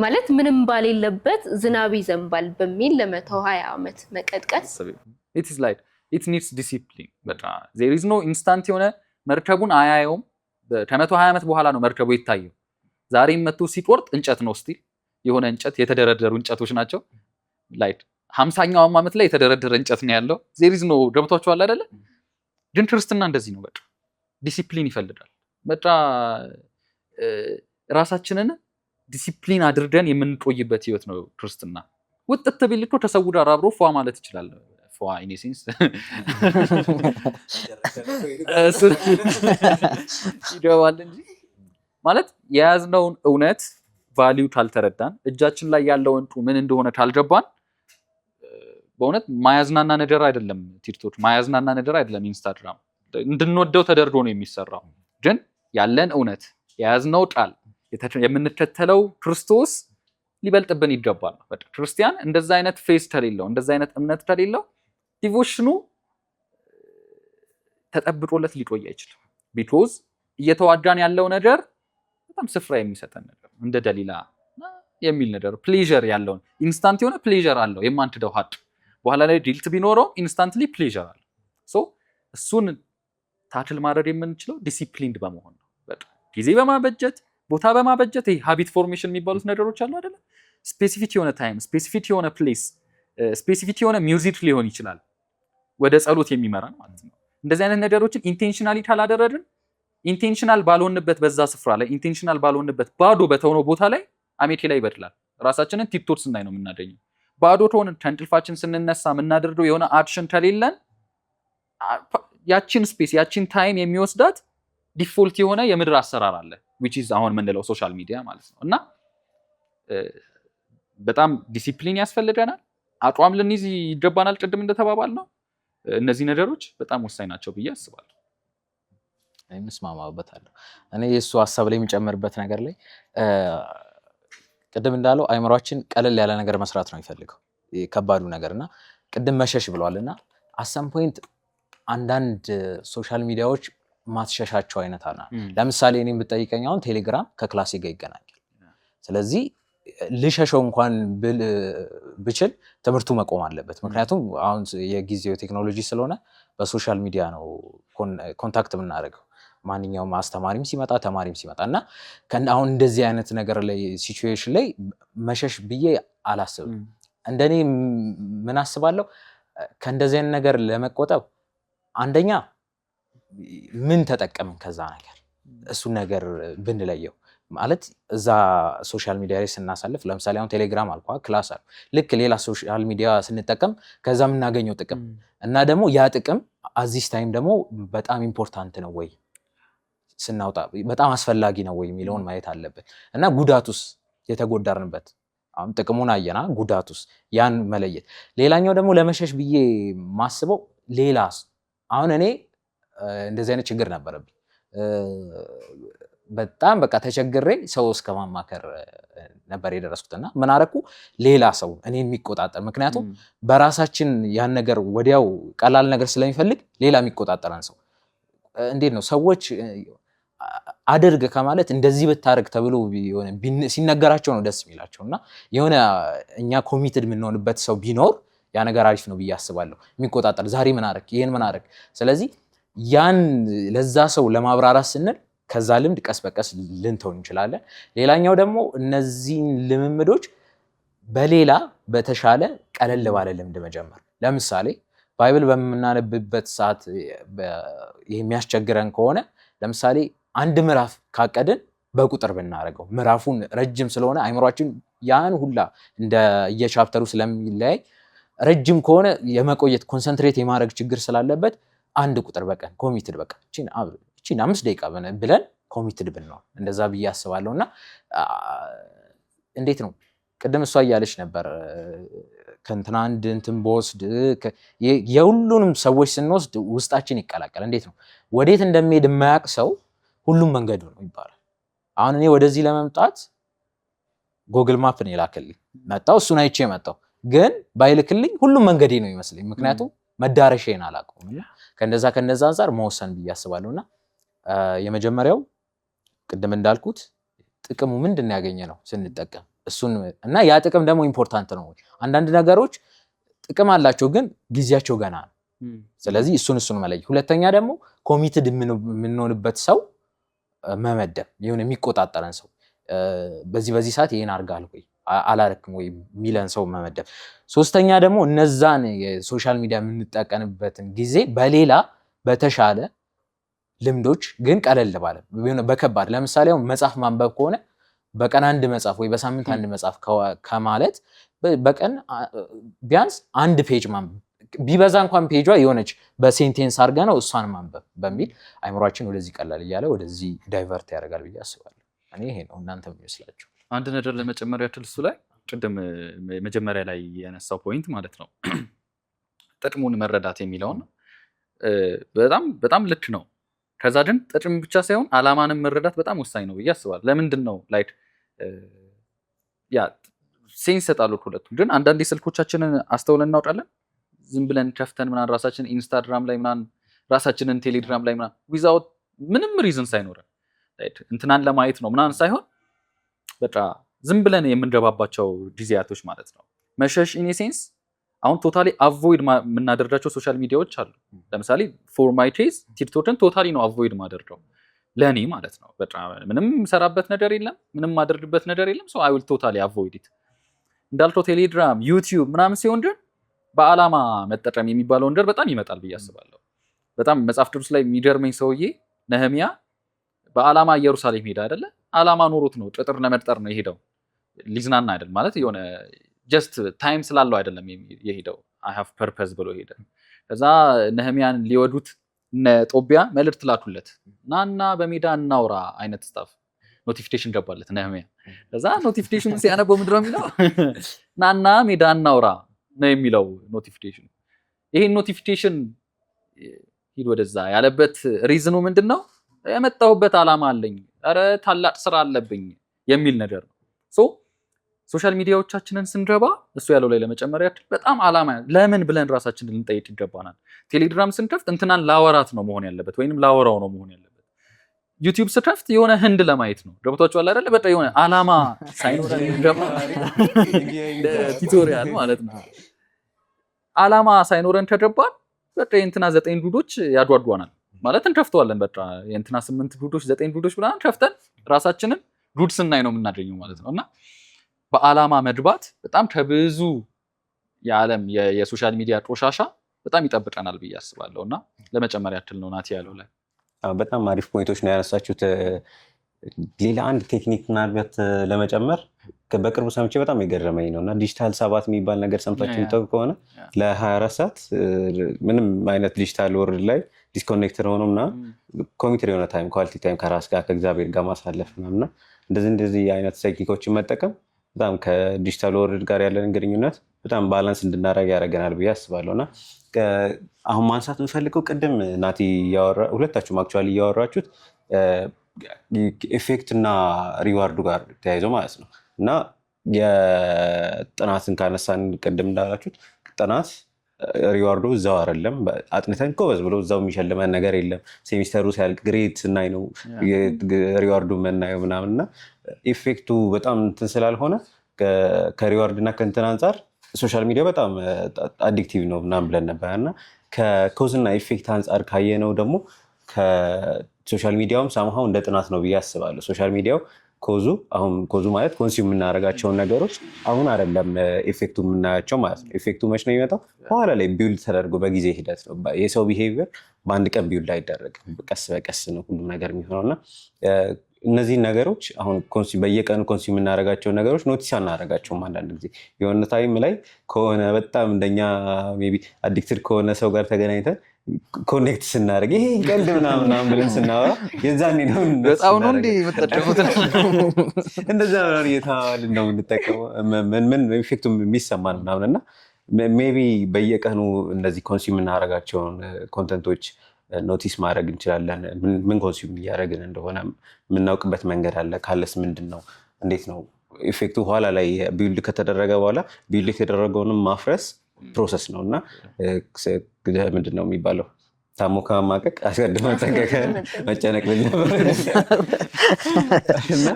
ማለት ምንም ባሌለበት ዝናብ ይዘንባል በሚል ለ120 ዓመት መቀጥቀጥ it is like it needs discipline but there is no instant የሆነ መርከቡን አያየውም። ከ120 ዓመት በኋላ ነው መርከቡ ይታየው። ዛሬም መጥቶ ሲቆርጥ እንጨት ነው ስቲል የሆነ እንጨት የተደረደሩ እንጨቶች ናቸው። ላይክ 50ኛው ዓመት ላይ የተደረደረ እንጨት ነው ያለው። there is no ገብቷችኋል አይደለ? ግን ክርስትና እንደዚህ ነው። በቃ ዲሲፕሊን ይፈልጋል። በቃ ራሳችንን ዲሲፕሊን አድርገን የምንቆይበት ህይወት ነው ክርስትና። ውጥት ቢል እኮ ተሰውዶ አብሮ ፏ ማለት ይችላል። ፏ ኢን ሴንስ ይደዋል እንጂ ማለት የያዝነውን እውነት ቫልዩ ካልተረዳን እጃችን ላይ ያለው እንቁ ምን እንደሆነ ካልገባን በእውነት ማያዝናና ነገር አይደለም ቲክቶክ፣ ማያዝናና ነገር አይደለም ኢንስታግራም። እንድንወደው ተደርጎ ነው የሚሰራው። ግን ያለን እውነት የያዝነው ቃል የምንከተለው ክርስቶስ ሊበልጥብን ይገባል። በቃ ክርስቲያን እንደዛ አይነት ፌስ ከሌለው እንደዛ አይነት እምነት ከሌለው ዲቮሽኑ ተጠብቆለት ሊቆይ አይችልም። ቢኮዝ እየተዋጋን ያለው ነገር በጣም ስፍራ የሚሰጠን ነገር እንደ ደሊላ የሚል ነገር ፕሌዠር ያለውን ኢንስታንት የሆነ ፕሌዠር አለው የማንክደው ሀቅ በኋላ ላይ ዲልት ቢኖረው ኢንስታንትሊ ፕሌዠር አለ። ሶ እሱን ታክል ማድረግ የምንችለው ዲሲፕሊንድ በመሆን ነው። በቃ ጊዜ በማበጀት ቦታ በማበጀት ይሄ ሃቢት ፎርሜሽን የሚባሉት ነገሮች አሉ አይደለ? ስፔሲፊክ የሆነ ታይም፣ ስፔሲፊክ የሆነ ፕሌስ፣ ስፔሲፊክ የሆነ ሚውዚክ ሊሆን ይችላል ወደ ጸሎት የሚመራን ማለት ነው። እንደዚህ አይነት ነገሮችን ኢንቴንሽናሊ ካላደረግን ኢንቴንሽናል ባልሆንበት በዛ ስፍራ ላይ ኢንቴንሽናል ባልሆንበት ባዶ በተሆነው ቦታ ላይ አሜቴ ላይ ይበድላል። ራሳችንን ቲክቶክ ስናይ ነው የምናገኘው። ባዶ ተሆንን ከእንቅልፋችን ስንነሳ የምናደርገው የሆነ አክሽን ከሌለን ያቺን ስፔስ ያቺን ታይም የሚወስዳት ዲፎልት የሆነ የምድር አሰራር አለ which is አሁን የምንለው ሶሻል ሚዲያ ማለት ነው። እና በጣም ዲሲፕሊን ያስፈልገናል። አቋም ልንይዝ ይገባናል። ቅድም እንደተባባል ነው እነዚህ ነገሮች በጣም ወሳኝ ናቸው ብዬ አስባለሁ። ምስማማበታለሁ። እኔ የእሱ ሀሳብ ላይ የሚጨምርበት ነገር ላይ ቅድም እንዳለው አይምሯችን ቀለል ያለ ነገር መስራት ነው የሚፈልገው ከባዱ ነገር እና ቅድም መሸሽ ብለዋል እና አሰም ፖይንት አንዳንድ ሶሻል ሚዲያዎች ማትሸሻቸው አይነት አለ። ለምሳሌ እኔም ብጠይቀኝ አሁን ቴሌግራም ከክላሴ ጋር ይገናኛል። ስለዚህ ልሸሸው እንኳን ብችል ትምህርቱ መቆም አለበት። ምክንያቱም አሁን የጊዜው ቴክኖሎጂ ስለሆነ በሶሻል ሚዲያ ነው ኮንታክት የምናደርገው ማንኛውም አስተማሪም ሲመጣ ተማሪም ሲመጣ እና አሁን እንደዚህ አይነት ነገር ላይ ሲቹዌሽን ላይ መሸሽ ብዬ አላስብም። እንደኔ ምን አስባለሁ ከእንደዚህ አይነት ነገር ለመቆጠብ አንደኛ ምን ተጠቀምን ከዛ ነገር እሱን ነገር ብንለየው ማለት እዛ ሶሻል ሚዲያ ላይ ስናሳልፍ ለምሳሌ አሁን ቴሌግራም አልኳ ክላስ አለ ልክ ሌላ ሶሻል ሚዲያ ስንጠቀም ከዛ የምናገኘው ጥቅም እና ደግሞ ያ ጥቅም አዚስ ታይም ደግሞ በጣም ኢምፖርታንት ነው ወይ ስናውጣ በጣም አስፈላጊ ነው ወይ የሚለውን ማየት አለብን እና ጉዳቱስ የተጎዳርንበት አሁን ጥቅሙን አየና ጉዳቱስ ያን መለየት። ሌላኛው ደግሞ ለመሸሽ ብዬ ማስበው ሌላስ አሁን እኔ እንደዚህ አይነት ችግር ነበረብኝ በጣም በቃ ተቸግሬ ሰው እስከ ማማከር ነበር የደረስኩት እና ምን አደረኩ ሌላ ሰው እኔ የሚቆጣጠር ምክንያቱም በራሳችን ያን ነገር ወዲያው ቀላል ነገር ስለሚፈልግ ሌላ የሚቆጣጠረን ሰው እንዴት ነው ሰዎች አድርግ ከማለት እንደዚህ ብታደርግ ተብሎ ሲነገራቸው ነው ደስ የሚላቸው እና የሆነ እኛ ኮሚትድ የምንሆንበት ሰው ቢኖር ያ ነገር አሪፍ ነው ብዬ አስባለሁ። የሚቆጣጠር ዛሬ ምን አደረግ ይሄን ምን አደረግ ስለዚህ ያን ለዛ ሰው ለማብራራት ስንል ከዛ ልምድ ቀስ በቀስ ልንተው እንችላለን። ሌላኛው ደግሞ እነዚህን ልምምዶች በሌላ በተሻለ ቀለል ባለ ልምድ መጀመር። ለምሳሌ ባይብል በምናነብበት ሰዓት የሚያስቸግረን ከሆነ ለምሳሌ አንድ ምዕራፍ ካቀድን በቁጥር ብናደርገው ምዕራፉን ረጅም ስለሆነ አይምሯችን ያን ሁላ እንደ የቻፕተሩ ስለሚለያይ ረጅም ከሆነ የመቆየት ኮንሰንትሬት የማድረግ ችግር ስላለበት አንድ ቁጥር በቀን ኮሚትድ በቃ እቺን 5 ደቂቃ ብለን ኮሚትድ ብንሆን እንደዛ ብዬ አስባለሁ። እና እንዴት ነው ቅድም እሷ እያለች ነበር ከእንትና አንድ እንትን በወስድ የሁሉንም ሰዎች ስንወስድ ውስጣችን ይቀላቀል። እንዴት ነው ወዴት እንደሚሄድ የማያውቅ ሰው ሁሉም መንገዱ ነው ይባላል። አሁን እኔ ወደዚህ ለመምጣት ጎግል ማፕ ነው የላከልኝ መጣው እሱን አይቼ መጣው ግን ባይልክልኝ ሁሉም መንገዴ ነው ይመስለኝ ምክንያቱም መዳረሻዬን አላውቀውም። እና ከነዛ አንፃር መወሰን ብዬ አስባለሁና የመጀመሪያው ቅድም እንዳልኩት ጥቅሙ ምንድነው ያገኘነው ስንጠቀም እሱን እና ያ ጥቅም ደግሞ ኢምፖርታንት ነው። አንዳንድ ነገሮች ጥቅም አላቸው ግን ጊዜያቸው ገና ነው። ስለዚህ እሱን መለይ። ሁለተኛ ደግሞ ኮሚትድ የምንሆንበት ሰው መመደብ የሆነ የሚቆጣጠረን ሰው በዚህ ሰዓት ይሄን አድርጋል ወይ አላረክም ወይ ሚለን ሰው መመደብ። ሶስተኛ ደግሞ እነዛን የሶሻል ሚዲያ የምንጠቀምበትን ጊዜ በሌላ በተሻለ ልምዶች ግን ቀለል ባለ በከባድ ለምሳሌ አሁን መጽሐፍ ማንበብ ከሆነ በቀን አንድ መጽሐፍ ወይ በሳምንት አንድ መጽሐፍ ከማለት በቀን ቢያንስ አንድ ፔጅ ማንበብ ቢበዛ እንኳን ፔጇ የሆነች በሴንቴንስ አድርገ ነው እሷን ማንበብ በሚል አይምሯችን ወደዚህ ቀላል እያለ ወደዚህ ዳይቨርት ያደርጋል ብዬ አስባለሁ። እኔ ይሄ ነው። እናንተ ምን ይመስላችሁ? አንድ ነገር ለመጨመር ያክል እሱ ላይ ቅድም መጀመሪያ ላይ ያነሳው ፖይንት ማለት ነው ጥቅሙን መረዳት የሚለውን በጣም ልክ ነው። ከዛ ግን ጥቅም ብቻ ሳይሆን አላማንም መረዳት በጣም ወሳኝ ነው ብዬ አስባለሁ። ለምንድን ነው ላይክ ያ ሴንስ ይሰጣሉ ሁለቱም። ግን አንዳንዴ ስልኮቻችንን አስተውለን እናውቃለን ዝም ብለን ከፍተን ምናምን ራሳችንን ኢንስታግራም ላይ ምናምን ራሳችንን ቴሌግራም ላይ ምናምን ዊዛውት ምንም ሪዝን ሳይኖረን እንትናን ለማየት ነው ምናምን ሳይሆን በቃ ዝም ብለን የምንገባባቸው ጊዜያቶች ማለት ነው። መሸሽ ኢን ሴንስ አሁን ቶታሊ አቮይድ የምናደርጋቸው ሶሻል ሚዲያዎች አሉ። ለምሳሌ ፎር ማይ ኬዝ ቲክቶክን ቶታሊ ነው አቮይድ ማደርገው ለኔ ማለት ነው። በቃ ምንም ሰራበት ነገር የለም ምንም ማደርግበት ነገር የለም ሶ አይ ዊል ቶታሊ አቮይድ ኢት። እንዳልከው ቴሌግራም ዩቲዩብ ምናምን ሲሆን ግን በአላማ መጠቀም የሚባለው ነገር በጣም ይመጣል ብዬ አስባለሁ። በጣም መጽሐፍ ቅዱስ ላይ የሚገርመኝ ሰውዬ ነህሚያ በአላማ ኢየሩሳሌም ሄደ አይደለ? አላማ ኖሮት ነው ቅጥር ለመቅጠር ነው የሄደው ሊዝናና አይደል ማለት የሆነ ጀስት ታይም ስላለው አይደለም የሄደው አይ ሃቭ ፐርፐዝ ብሎ ሄደ። ከዛ ነህሚያን ሊወዱት እነ ጦቢያ መልእክት ላኩለት ናና በሜዳ እናውራ አይነት ስታፍ ኖቲፊኬሽን ገባለት ነህሚያ። ከዛ ኖቲፊኬሽን ሲያነበው ምንድን ነው የሚለው ናና ሜዳ እናውራ ነው የሚለው ኖቲፊኬሽን። ይሄን ኖቲፊኬሽን ሂድ ወደዛ ያለበት ሪዝኑ ምንድን ነው? የመጣሁበት አላማ አለኝ ኧረ ታላቅ ስራ አለብኝ የሚል ነገር ነው። ሶ ሶሻል ሚዲያዎቻችንን ስንገባ እሱ ያለው ላይ ለመጨመር ያክል በጣም አላማ ለምን ብለን ራሳችንን ልንጠይቅ ይገባናል። ቴሌግራም ስንከፍት እንትናን ላወራት ነው መሆን ያለበት ወይንም ላወራው ነው መሆን ያለበት። ዩቲዩብ ስከፍት የሆነ ህንድ ለማየት ነው። ገብቷችኋል አይደለ? በቃ የሆነ አላማ ሳይኖረን ይገባ ቱቶሪያል ማለት ነው። አላማ ሳይኖረን ከገባን በቃ የእንትና 9 ዱዶች ያጓጓናል ማለት እንከፍተዋለን። በቃ የእንትና 8 ዱዶች 9 ዱዶች ብለን ከፍተን ራሳችንን ዱድ ስናይ ነው የምናገኘው ማለት ነው። እና በአላማ መግባት በጣም ከብዙ የዓለም የሶሻል ሚዲያ ቆሻሻ በጣም ይጠብቀናል ብዬ አስባለሁ። እና ለመጨመር ያክል ነው ናቲ ያለው ላይ በጣም አሪፍ ፖይንቶች ነው ያነሳችሁት። ሌላ አንድ ቴክኒክ ምናልባት ለመጨመር በቅርቡ ሰምቼ በጣም የገረመኝ ነው እና ዲጂታል ሰባት የሚባል ነገር ሰምታችሁ የምታውቁ ከሆነ ለ24 ሰዓት ምንም አይነት ዲጂታል ወርልድ ላይ ዲስኮኔክትድ ሆኖ ምናምን ኮሚትድ የሆነ ታይም ኳሊቲ ታይም ከራስ ጋር ከእግዚአብሔር ጋር ማሳለፍ ምናምና እንደዚህ አይነት ቴክኒኮችን መጠቀም በጣም ከዲጂታል ወርልድ ጋር ያለን ግንኙነት በጣም ባላንስ እንድናደርግ ያደርገናል ብዬ አስባለሁ። እና አሁን ማንሳት የምፈልገው ቅድም ናቲ ሁለታችሁም አክቹዋሊ እያወራችሁት ኢፌክት እና ሪዋርዱ ጋር ተያይዞ ማለት ነው። እና የጥናትን ካነሳን ቅድም እንዳላችሁት ጥናት ሪዋርዱ እዛው አይደለም። አጥንተን ጎበዝ ብሎ እዛው የሚሸልመን ነገር የለም። ሴሚስተሩ ሲያልቅ ግሬድ ስናይ ነው ሪዋርዱ የምናየው ምናምን እና ኢፌክቱ በጣም እንትን ስላልሆነ ከሪዋርድ እና ከእንትን አንጻር ሶሻል ሚዲያ በጣም አዲክቲቭ ነው ምናምን ብለን ነበር እና ከኮዝ እና ኢፌክት አንጻር ካየነው ደግሞ ከሶሻል ሚዲያውም ሳምሃው እንደ ጥናት ነው ብዬ አስባለሁ። ሶሻል ሚዲያው ኮዙ ማለት ኮንሱም የምናደርጋቸውን ነገሮች አሁን አይደለም ኢፌክቱ የምናያቸው ማለት ነው። ኢፌክቱ መች ነው የሚመጣው? በኋላ ላይ ቢውልድ ተደርጎ በጊዜ ሂደት ነው። የሰው ቢሄቪየር በአንድ ቀን ቢውልድ አይደረግም። ቀስ በቀስ ነው ሁሉም ነገር የሚሆነው እና እነዚህን ነገሮች አሁን በየቀኑ ኮንሱም የምናደርጋቸው ነገሮች ኖቲስ አናደርጋቸውም። አንዳንድ ጊዜ የሆነ ታይም ላይ ከሆነ በጣም እንደኛ ሜይ ቢ አዲክትድ ከሆነ ሰው ጋር ተገናኝተን ኮኔክት ስናደርግ ይሄ ቀልድ ምናምን ብለን ስናወራ የዛኔ ነው በጣም ነው እንዴ የምትጠቀሙት እንደዛ ነው እየተባባልን ነው የምንጠቀመው ምን ኢፌክቱ የሚሰማን ምናምን እና ሜይ ቢ በየቀኑ እነዚህ ኮንሱም የምናደርጋቸውን ኮንተንቶች ኖቲስ ማድረግ እንችላለን። ምን ኮንሱም እያደረግን እንደሆነ የምናውቅበት መንገድ አለ። ካለስ ምንድን ነው እንዴት ነው ኢፌክቱ ኋላ ላይ ቢልድ ከተደረገ በኋላ ቢልድ የተደረገውንም ማፍረስ ፕሮሰስ ነው እና ምንድን ነው የሚባለው ታሞ ከማቀቅ አስቀድሞ ጠንቀቀ መጨነቅ ብል ነበር እና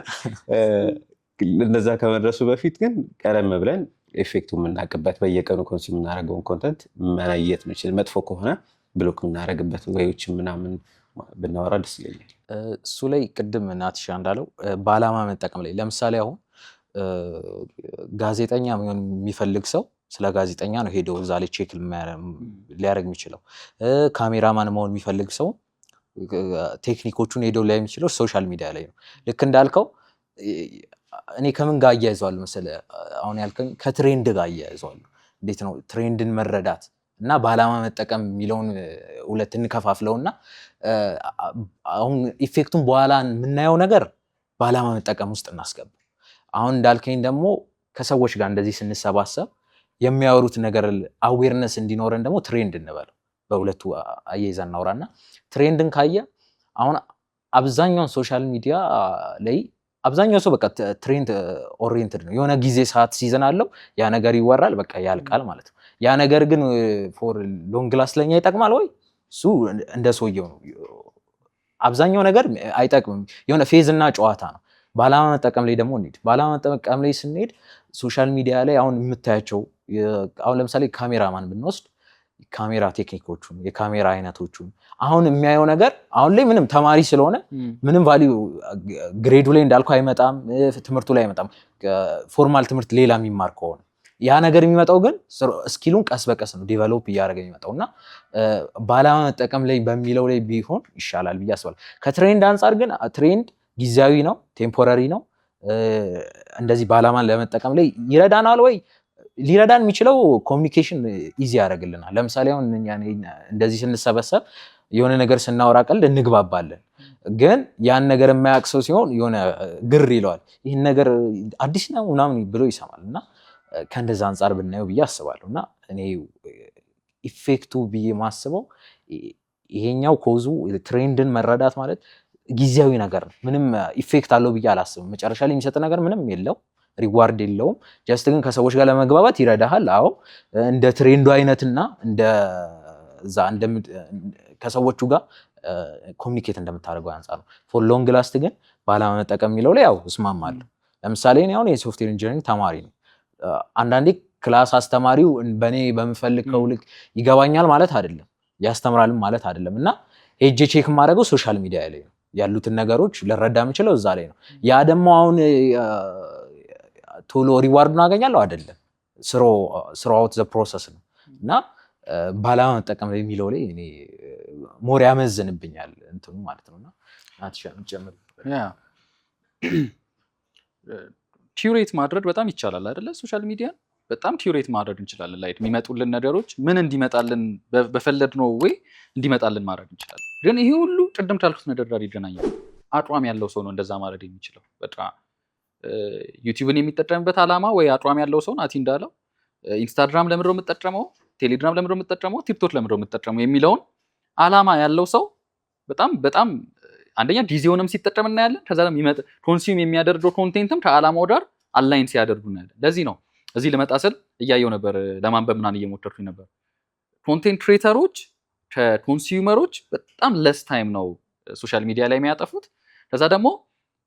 እንደዛ ከመድረሱ በፊት ግን ቀደም ብለን ኢፌክቱ የምናውቅበት በየቀኑ ኮንሱም የምናደርገውን ኮንተንት መለየት ምችል መጥፎ ከሆነ ብሎክ የምናደርግበት ወይዎች ምናምን ብናወራ ደስ ይለኛል። እሱ ላይ ቅድም ናትሻ እንዳለው በዓላማ መጠቀም ላይ ለምሳሌ አሁን ጋዜጠኛ መሆን የሚፈልግ ሰው ስለ ጋዜጠኛ ነው ሄዶ እዛ ላይ ቼክ ሊያደርግ የሚችለው። ካሜራማን መሆን የሚፈልግ ሰው ቴክኒኮቹን ሄዶ ላይ የሚችለው ሶሻል ሚዲያ ላይ ነው። ልክ እንዳልከው እኔ ከምን ጋር አያይዘዋለሁ መሰለህ? አሁን ያልከኝ ከትሬንድ ጋር አያይዘዋለሁ። እንዴት ነው ትሬንድን መረዳት እና በዓላማ መጠቀም የሚለውን ሁለት እንከፋፍለውና አሁን ኢፌክቱን በኋላ የምናየው ነገር በዓላማ መጠቀም ውስጥ እናስገባ። አሁን እንዳልከኝ ደግሞ ከሰዎች ጋር እንደዚህ ስንሰባሰብ የሚያወሩት ነገር አዌርነስ እንዲኖረን ደግሞ ትሬንድ እንበለው። በሁለቱ አያይዘን እናውራና ትሬንድን ካየ አሁን አብዛኛውን ሶሻል ሚዲያ ላይ አብዛኛው ሰው በቃ ትሬንድ ኦሪየንትድ ነው። የሆነ ጊዜ ሰዓት ሲዘን አለው ያ ነገር ይወራል፣ በቃ ያልቃል ማለት ነው። ያ ነገር ግን ፎር ሎንግ ላስት ለኛ ይጠቅማል ወይ? እሱ እንደ ሰውየው ነው። አብዛኛው ነገር አይጠቅምም። የሆነ ፌዝ እና ጨዋታ ነው። በዓላማ መጠቀም ላይ ደግሞ እንሂድ። በዓላማ መጠቀም ላይ ስንሄድ ሶሻል ሚዲያ ላይ አሁን የምታያቸው አሁን ለምሳሌ ካሜራማን ብንወስድ ካሜራ ቴክኒኮቹን የካሜራ አይነቶቹን አሁን የሚያየው ነገር አሁን ላይ ምንም ተማሪ ስለሆነ ምንም ቫልዩ ግሬዱ ላይ እንዳልኩ አይመጣም፣ ትምህርቱ ላይ አይመጣም። ፎርማል ትምህርት ሌላ የሚማር ከሆነ ያ ነገር የሚመጣው ግን ስኪሉን ቀስ በቀስ ነው ዴቨሎፕ እያደረገ የሚመጣው እና በዓላማ መጠቀም ላይ በሚለው ላይ ቢሆን ይሻላል ብዬ አስባለሁ። ከትሬንድ አንጻር ግን ትሬንድ ጊዜያዊ ነው፣ ቴምፖራሪ ነው። እንደዚህ በዓላማን ለመጠቀም ላይ ይረዳናል ወይ? ሊረዳን የሚችለው ኮሚኒኬሽን ኢዚ ያደርግልናል። ለምሳሌ አሁን እንደዚህ ስንሰበሰብ የሆነ ነገር ስናወራ ቀልድ እንግባባለን። ግን ያን ነገር የማያውቅ ሰው ሲሆን የሆነ ግር ይለዋል። ይህን ነገር አዲስ ነው ምናምን ብሎ ይሰማል እና ከእንደዛ አንጻር ብናየው ብዬ አስባለሁ። እና እኔ ኢፌክቱ ብዬ ማስበው ይሄኛው ኮዙ ትሬንድን መረዳት ማለት ጊዜያዊ ነገር ነው። ምንም ኢፌክት አለው ብዬ አላስብም። መጨረሻ ላይ የሚሰጥ ነገር ምንም የለው፣ ሪዋርድ የለውም። ጀስት ግን ከሰዎች ጋር ለመግባባት ይረዳሃል። አዎ እንደ ትሬንዱ አይነትና ከሰዎቹ ጋር ኮሚኒኬት እንደምታደርገው አንጻር ነው። ፎር ሎንግ ላስት ግን በዓላማ መጠቀም የሚለው ላይ ያው እስማማለሁ። ለምሳሌ እኔ አሁን የሶፍትዌር ኢንጂነሪንግ ተማሪ ነው። አንዳንዴ ክላስ አስተማሪው በእኔ በምፈልገው ልክ ይገባኛል ማለት አይደለም፣ ያስተምራልም ማለት አይደለም እና ሄጄ ቼክ የማደርገው ሶሻል ሚዲያ ላይ ነው። ያሉትን ነገሮች ልረዳ የምችለው እዛ ላይ ነው። ያ ደግሞ አሁን ቶሎ ሪዋርዱን አገኛለሁ አይደለም፣ ስሮአውት ዘ ፕሮሰስ ነው እና በዓላማ መጠቀም ላይ የሚለው ላይ እኔ ሞር ያመዝንብኛል እንትኑ ማለት ነውና ናትሻ ጨምር። ቲዩሬት ማድረግ በጣም ይቻላል አይደለ? ሶሻል ሚዲያ በጣም ቲዩሬት ማድረግ እንችላለን። ላይ የሚመጡልን ነገሮች ምን እንዲመጣልን በፈለግነው ወይ እንዲመጣልን ማድረግ እንችላለን። ግን ይሄ ሁሉ ቅድም ካልኩት ነገር ጋር ይገናኛል። አቋም ያለው ሰው ነው እንደዛ ማድረግ የሚችለው። በጣም ዩቲዩብን የሚጠቀምበት ዓላማ ወይ አቋም ያለው ሰው ናቲ እንዳለው ኢንስታግራም ለምንድነው የምጠቀመው፣ ቴሌግራም ለምንድነው የምጠቀመው፣ ቲክቶክ ለምንድነው የምጠቀመው የሚለውን ዓላማ ያለው ሰው በጣም አንደኛ ጊዜውንም ሲጠቀም እናያለን። ከዛ ደግሞ ኮንሱም የሚያደርገው ኮንቴንትም ከዓላማው ጋር አላይን ሲያደርጉ እናያለን። ለዚህ ነው እዚህ ልመጣ ስል እያየው ነበር፣ ለማንበብ ምናምን እየሞከርኩኝ ነበር። ኮንቴንት ክሬተሮች ከኮንሱመሮች በጣም ለስ ታይም ነው ሶሻል ሚዲያ ላይ የሚያጠፉት። ከዛ ደግሞ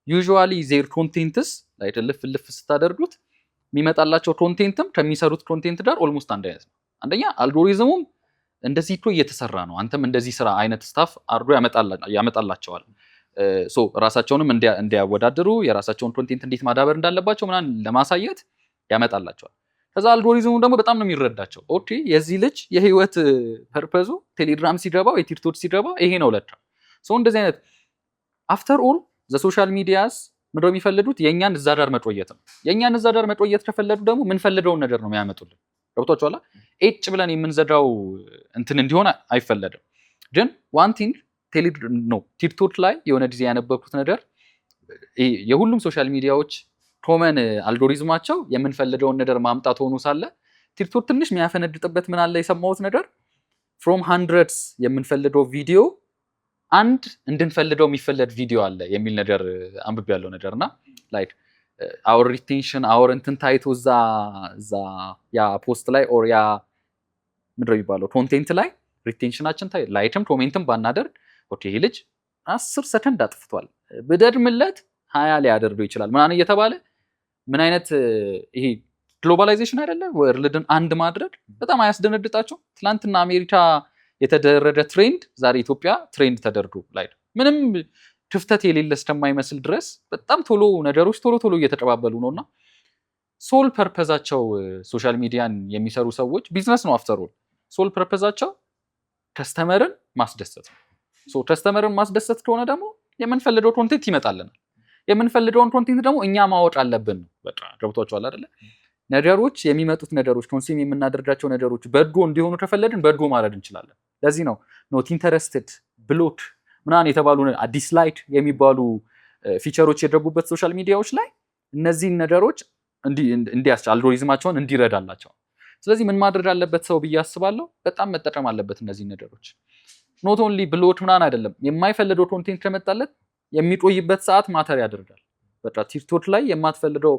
ዩዥዋሊ ዜር ኮንቴንትስ ላይ ልፍ ስታደርጉት የሚመጣላቸው ኮንቴንትም ከሚሰሩት ኮንቴንት ጋር ኦልሞስት አንድ አይነት ነው። አንደኛ አልጎሪዝሙም እንደዚህ እኮ እየተሰራ ነው፣ አንተም እንደዚህ ስራ አይነት ስታፍ አድርጎ ያመጣላቸዋል። ሶ ራሳቸውንም እንዲያወዳድሩ የራሳቸውን ኮንቴንት እንዴት ማዳበር እንዳለባቸው ምናምን ለማሳየት ያመጣላቸዋል። ከዛ አልጎሪዝሙ ደግሞ በጣም ነው የሚረዳቸው። ኦኬ የዚህ ልጅ የህይወት ፐርፐዙ ቴሌግራም ሲገባ ወይ ቲክቶክ ሲገባ ይሄ ነው ለካ። ሶ እንደዚህ አይነት አፍተር ኦል ዘ ሶሻል ሚዲያስ ምንድነው የሚፈልጉት? የእኛን እዛ ዳር መቆየት ነው። የእኛን እዛ ዳር መቆየት ከፈለጉ ደግሞ ምንፈልገውን ነገር ነው የሚያመጡልን። ገብቷችኋል? ኤጭ ብለን የምንዘዳው እንትን እንዲሆን አይፈለድም። ግን ዋን ቲንግ ቲክቶክ ላይ የሆነ ጊዜ ያነበብኩት ነገር የሁሉም ሶሻል ሚዲያዎች ኮመን አልጎሪዝማቸው የምንፈልገውን ነገር ማምጣት ሆኖ ሳለ ቲክቶክ ትንሽ የሚያፈነድጥበት ምን አለ የሰማሁት ነገር ፍሮም ሃንድረድስ የምንፈልገው ቪዲዮ አንድ እንድንፈልገው የሚፈለድ ቪዲዮ አለ የሚል ነገር አንብቤ ያለው ነገር እና ላይክ አወር ሪቴንሽን አወር እንትን ታይቶ እዛ ያ ፖስት ላይ ኦር ያ ምንድነው የሚባለው ኮንቴንት ላይ ሪቴንሽናችን ታይ ላይክም ኮሜንትም ባናደርግ ኦኬ ይሄ ልጅ 10 ሰከንድ አጥፍቷል ብደድምለት 20 ሊያደርገው ይችላል ምናምን እየተባለ ምን አይነት ይሄ ግሎባላይዜሽን አይደለ ወርልድን አንድ ማድረግ በጣም አያስደነግጣቸው? ትናንትና አሜሪካ የተደረገ ትሬንድ ዛሬ ኢትዮጵያ ትሬንድ ተደርጎ ላይ ምንም ክፍተት የሌለ እስከማይመስል ድረስ በጣም ቶሎ ነገሮች ቶሎ እየተቀባበሉ ነውና ሶል ፐርፐዛቸው ሶሻል ሚዲያን የሚሰሩ ሰዎች ቢዝነስ ነው አፍተር ኦል ሶል ፐርፐዛቸው ከስተመርን ማስደሰት ነው። ሶ ከስተመርን ማስደሰት ከሆነ ደግሞ የምንፈልገው ኮንቴንት ይመጣልናል። የምንፈልገውን ኮንቴንት ደግሞ እኛ ማወቅ አለብን። በቃ ገብቷችኋል አይደለ? ነገሮች የሚመጡት ነገሮች ኮንሱም የምናደርጋቸው ነገሮች በጎ እንዲሆኑ ከፈለግን በጎ ማድረግ እንችላለን። ለዚህ ነው ኖት ኢንተረስትድ ብሎክ ምናምን የተባሉ ዲስላይክ የሚባሉ ፊቸሮች የደረጉበት ሶሻል ሚዲያዎች ላይ እነዚህን ነገሮች እንዲያስችል አልጎሪዝማቸውን እንዲረዳላቸው። ስለዚህ ምን ማድረግ አለበት ሰው ብዬ አስባለሁ? በጣም መጠቀም አለበት እነዚህ ነገሮች። ኖት ኦንሊ ብሎክ ምናምን አይደለም፣ የማይፈልገው ኮንቴንት ከመጣለት የሚቆይበት ሰዓት ማተር ያደርጋል። በቃ ቲክቶክ ላይ የማትፈልገው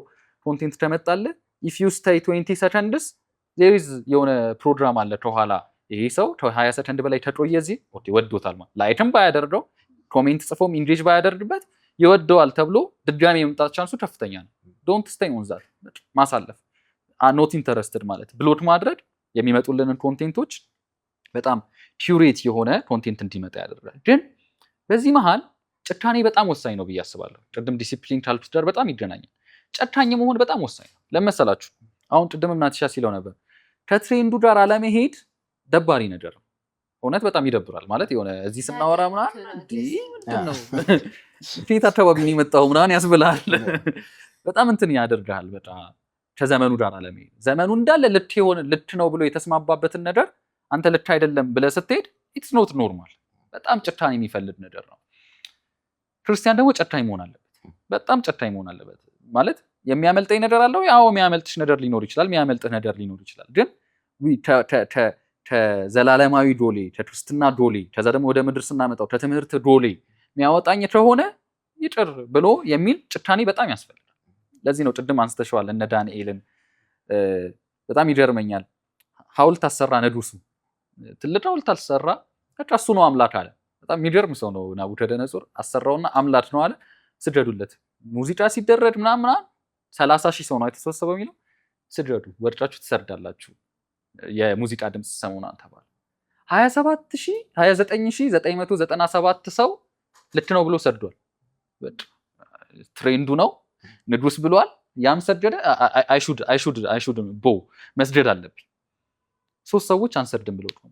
ኮንቴንት ከመጣለት if you stay 20 seconds there is የሆነ ፕሮግራም አለ ከኋላ ይሄ ሰው 20 ሰከንድ በላይ ተቆየ እዚህ ኦኬ ወዶታል ማለት ላይክም ባያደርገው ኮሜንት ጽፎም ኢንጌጅ ባያደርግበት ይወደዋል ተብሎ ድጋሚ የመምጣት ቻንሱ ከፍተኛ ነው። ዶንት ስቴይ ኦን ዛት ማሳለፍ ኖት ኢንተረስትድ ማለት ብሎክ ማድረግ የሚመጡልንን ኮንቴንቶች በጣም ኪዩሬት የሆነ ኮንቴንት እንዲመጣ ያደርጋል። ግን በዚህ መሃል ጭካኔ በጣም ወሳኝ ነው ብዬ አስባለሁ። ቅድም ዲሲፕሊን ካልኩት ጋር በጣም ይገናኛል። ጨካኝ መሆን በጣም ወሳኝ ነው። ለመሰላችሁ አሁን ቅድም እናትሻ ሲለው ነበር ከትሬንዱ ጋር አለመሄድ ደባሪ ነገር ነው። እውነት በጣም ይደብራል። ማለት የሆነ እዚህ ስናወራ ምናምን ምንድነው ፊት አካባቢ ነው የመጣው ምናምን ያስብላል። በጣም እንትን ያደርጋል። በጣም ከዘመኑ ጋር አለመሄድ ዘመኑ እንዳለ ልክ ነው ብሎ የተስማማበትን ነገር አንተ ልክ አይደለም ብለህ ስትሄድ ኢትስ ኖት ኖርማል። በጣም ጨካኝ የሚፈልግ ነገር ነው። ክርስቲያን ደግሞ ጨካኝ መሆን አለበት። በጣም ጨካኝ መሆን አለበት። ማለት የሚያመልጠኝ ነገር አለው። ያው የሚያመልጥሽ ነገር ሊኖር ይችላል፣ የሚያመልጥህ ነገር ሊኖር ይችላል። ግን ከዘላለማዊ ዶሌ ከክርስትና ዶሌ ከዛ ደግሞ ወደ ምድር ስናመጣው ከትምህርት ዶሌ የሚያወጣኝ ከሆነ ይቅር ብሎ የሚል ጭካኔ በጣም ያስፈልጋል። ለዚህ ነው ቅድም አንስተሽዋል እነ ዳንኤልን በጣም ይገርመኛል። ሐውልት አሰራ ነዱሱ ትልቅ ሐውልት አሰራ በቃ እሱ ነው አምላክ አለ። በጣም የሚገርም ሰው ነው ናቡከደነጾር። አሰራውና አምላክ ነው አለ። ስገዱለት። ሙዚቃ ሲደረግ ምናምን 30,000 ሰው ነው የተሰበሰበው የሚለው ስገዱ ወድቃችሁ ትሰርዳላችሁ የሙዚቃ ድምጽ ሰሙና ተባለ። 29,997 ሰው ልክ ነው ብሎ ሰድዷል። ትሬንዱ ነው ንጉስ ብሏል። ያም ሰገደ። አይሹድ ቦ መስገድ አለብኝ 3 ሰዎች አንሰድም ብሎ ነው።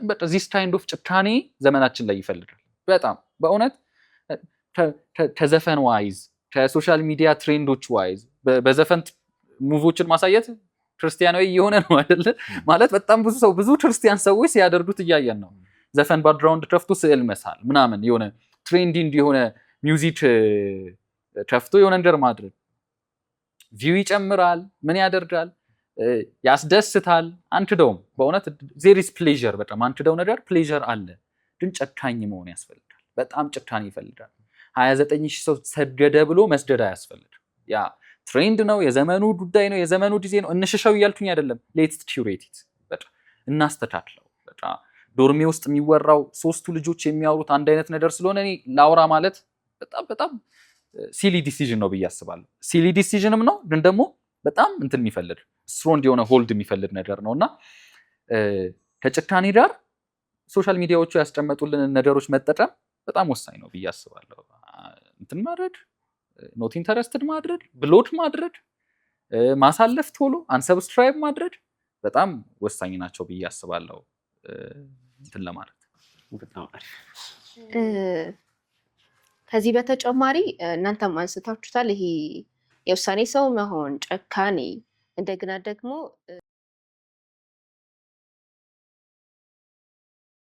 በቃ ዚስ ካይንድ ኦፍ ጭካኔ ዘመናችን ላይ ይፈልጋል። በጣም በእውነት ከዘፈን ዋይዝ ከሶሻል ሚዲያ ትሬንዶች ዋይዝ በዘፈን ሙቮችን ማሳየት ክርስቲያናዊ የሆነ ነው አይደለ? ማለት በጣም ብዙ ክርስቲያን ሰዎች ሲያደርጉት እያየን ነው። ዘፈን ባክግራውንድ ከፍቶ ስዕል መሳል ምናምን የሆነ ትሬንዲ እንዲሆነ ሚውዚክ ከፍቶ የሆነ ነገር ማድረግ ቪው ይጨምራል፣ ምን ያደርጋል፣ ያስደስታል። አንክደውም በእውነት ዜር ኢዝ ፕሌዠር። በጣም አንክደው ነገር ፕሌዠር አለ፣ ግን ጨካኝ መሆን ያስፈልጋል። በጣም ጭካኔ ይፈልጋል። 29,000 ሰው ሰደደ ብሎ መስደድ አያስፈልግም። ያ ትሬንድ ነው፣ የዘመኑ ጉዳይ ነው፣ የዘመኑ ጊዜ ነው። እንሽሸው እያልኩኝ አይደለም። ሌትስ ኪውሬት ኢት፣ በቃ እናስተካክለው። በቃ ዶርሜ ውስጥ የሚወራው 3ቱ ልጆች የሚያወሩት አንድ አይነት ነገር ስለሆነ እኔ ላውራ ማለት በጣም ሲሊ ዲሲዥን ነው ብዬ አስባለሁ። ሲሊ ዲሲዥንም ነው፣ ግን ደግሞ በጣም እንትን የሚፈልግ ስትሮንግ የሆነ ሆልድ የሚፈልግ ነገር ነው እና ከጭካኔ ጋር ሶሻል ሚዲያዎቹ ያስቀመጡልን ነገሮች መጠቀም በጣም ወሳኝ ነው ብዬ አስባለሁ። እንትን ማድረግ፣ ኖት ኢንተረስትድ ማድረግ፣ ብሎክ ማድረግ፣ ማሳለፍ፣ ቶሎ አንሰብስክራይብ ማድረግ በጣም ወሳኝ ናቸው ብዬ አስባለሁ። እንትን ለማለት ከዚህ በተጨማሪ እናንተም አንስታችሁታል፣ ይሄ የውሳኔ ሰው መሆን፣ ጨካኔ እንደገና ደግሞ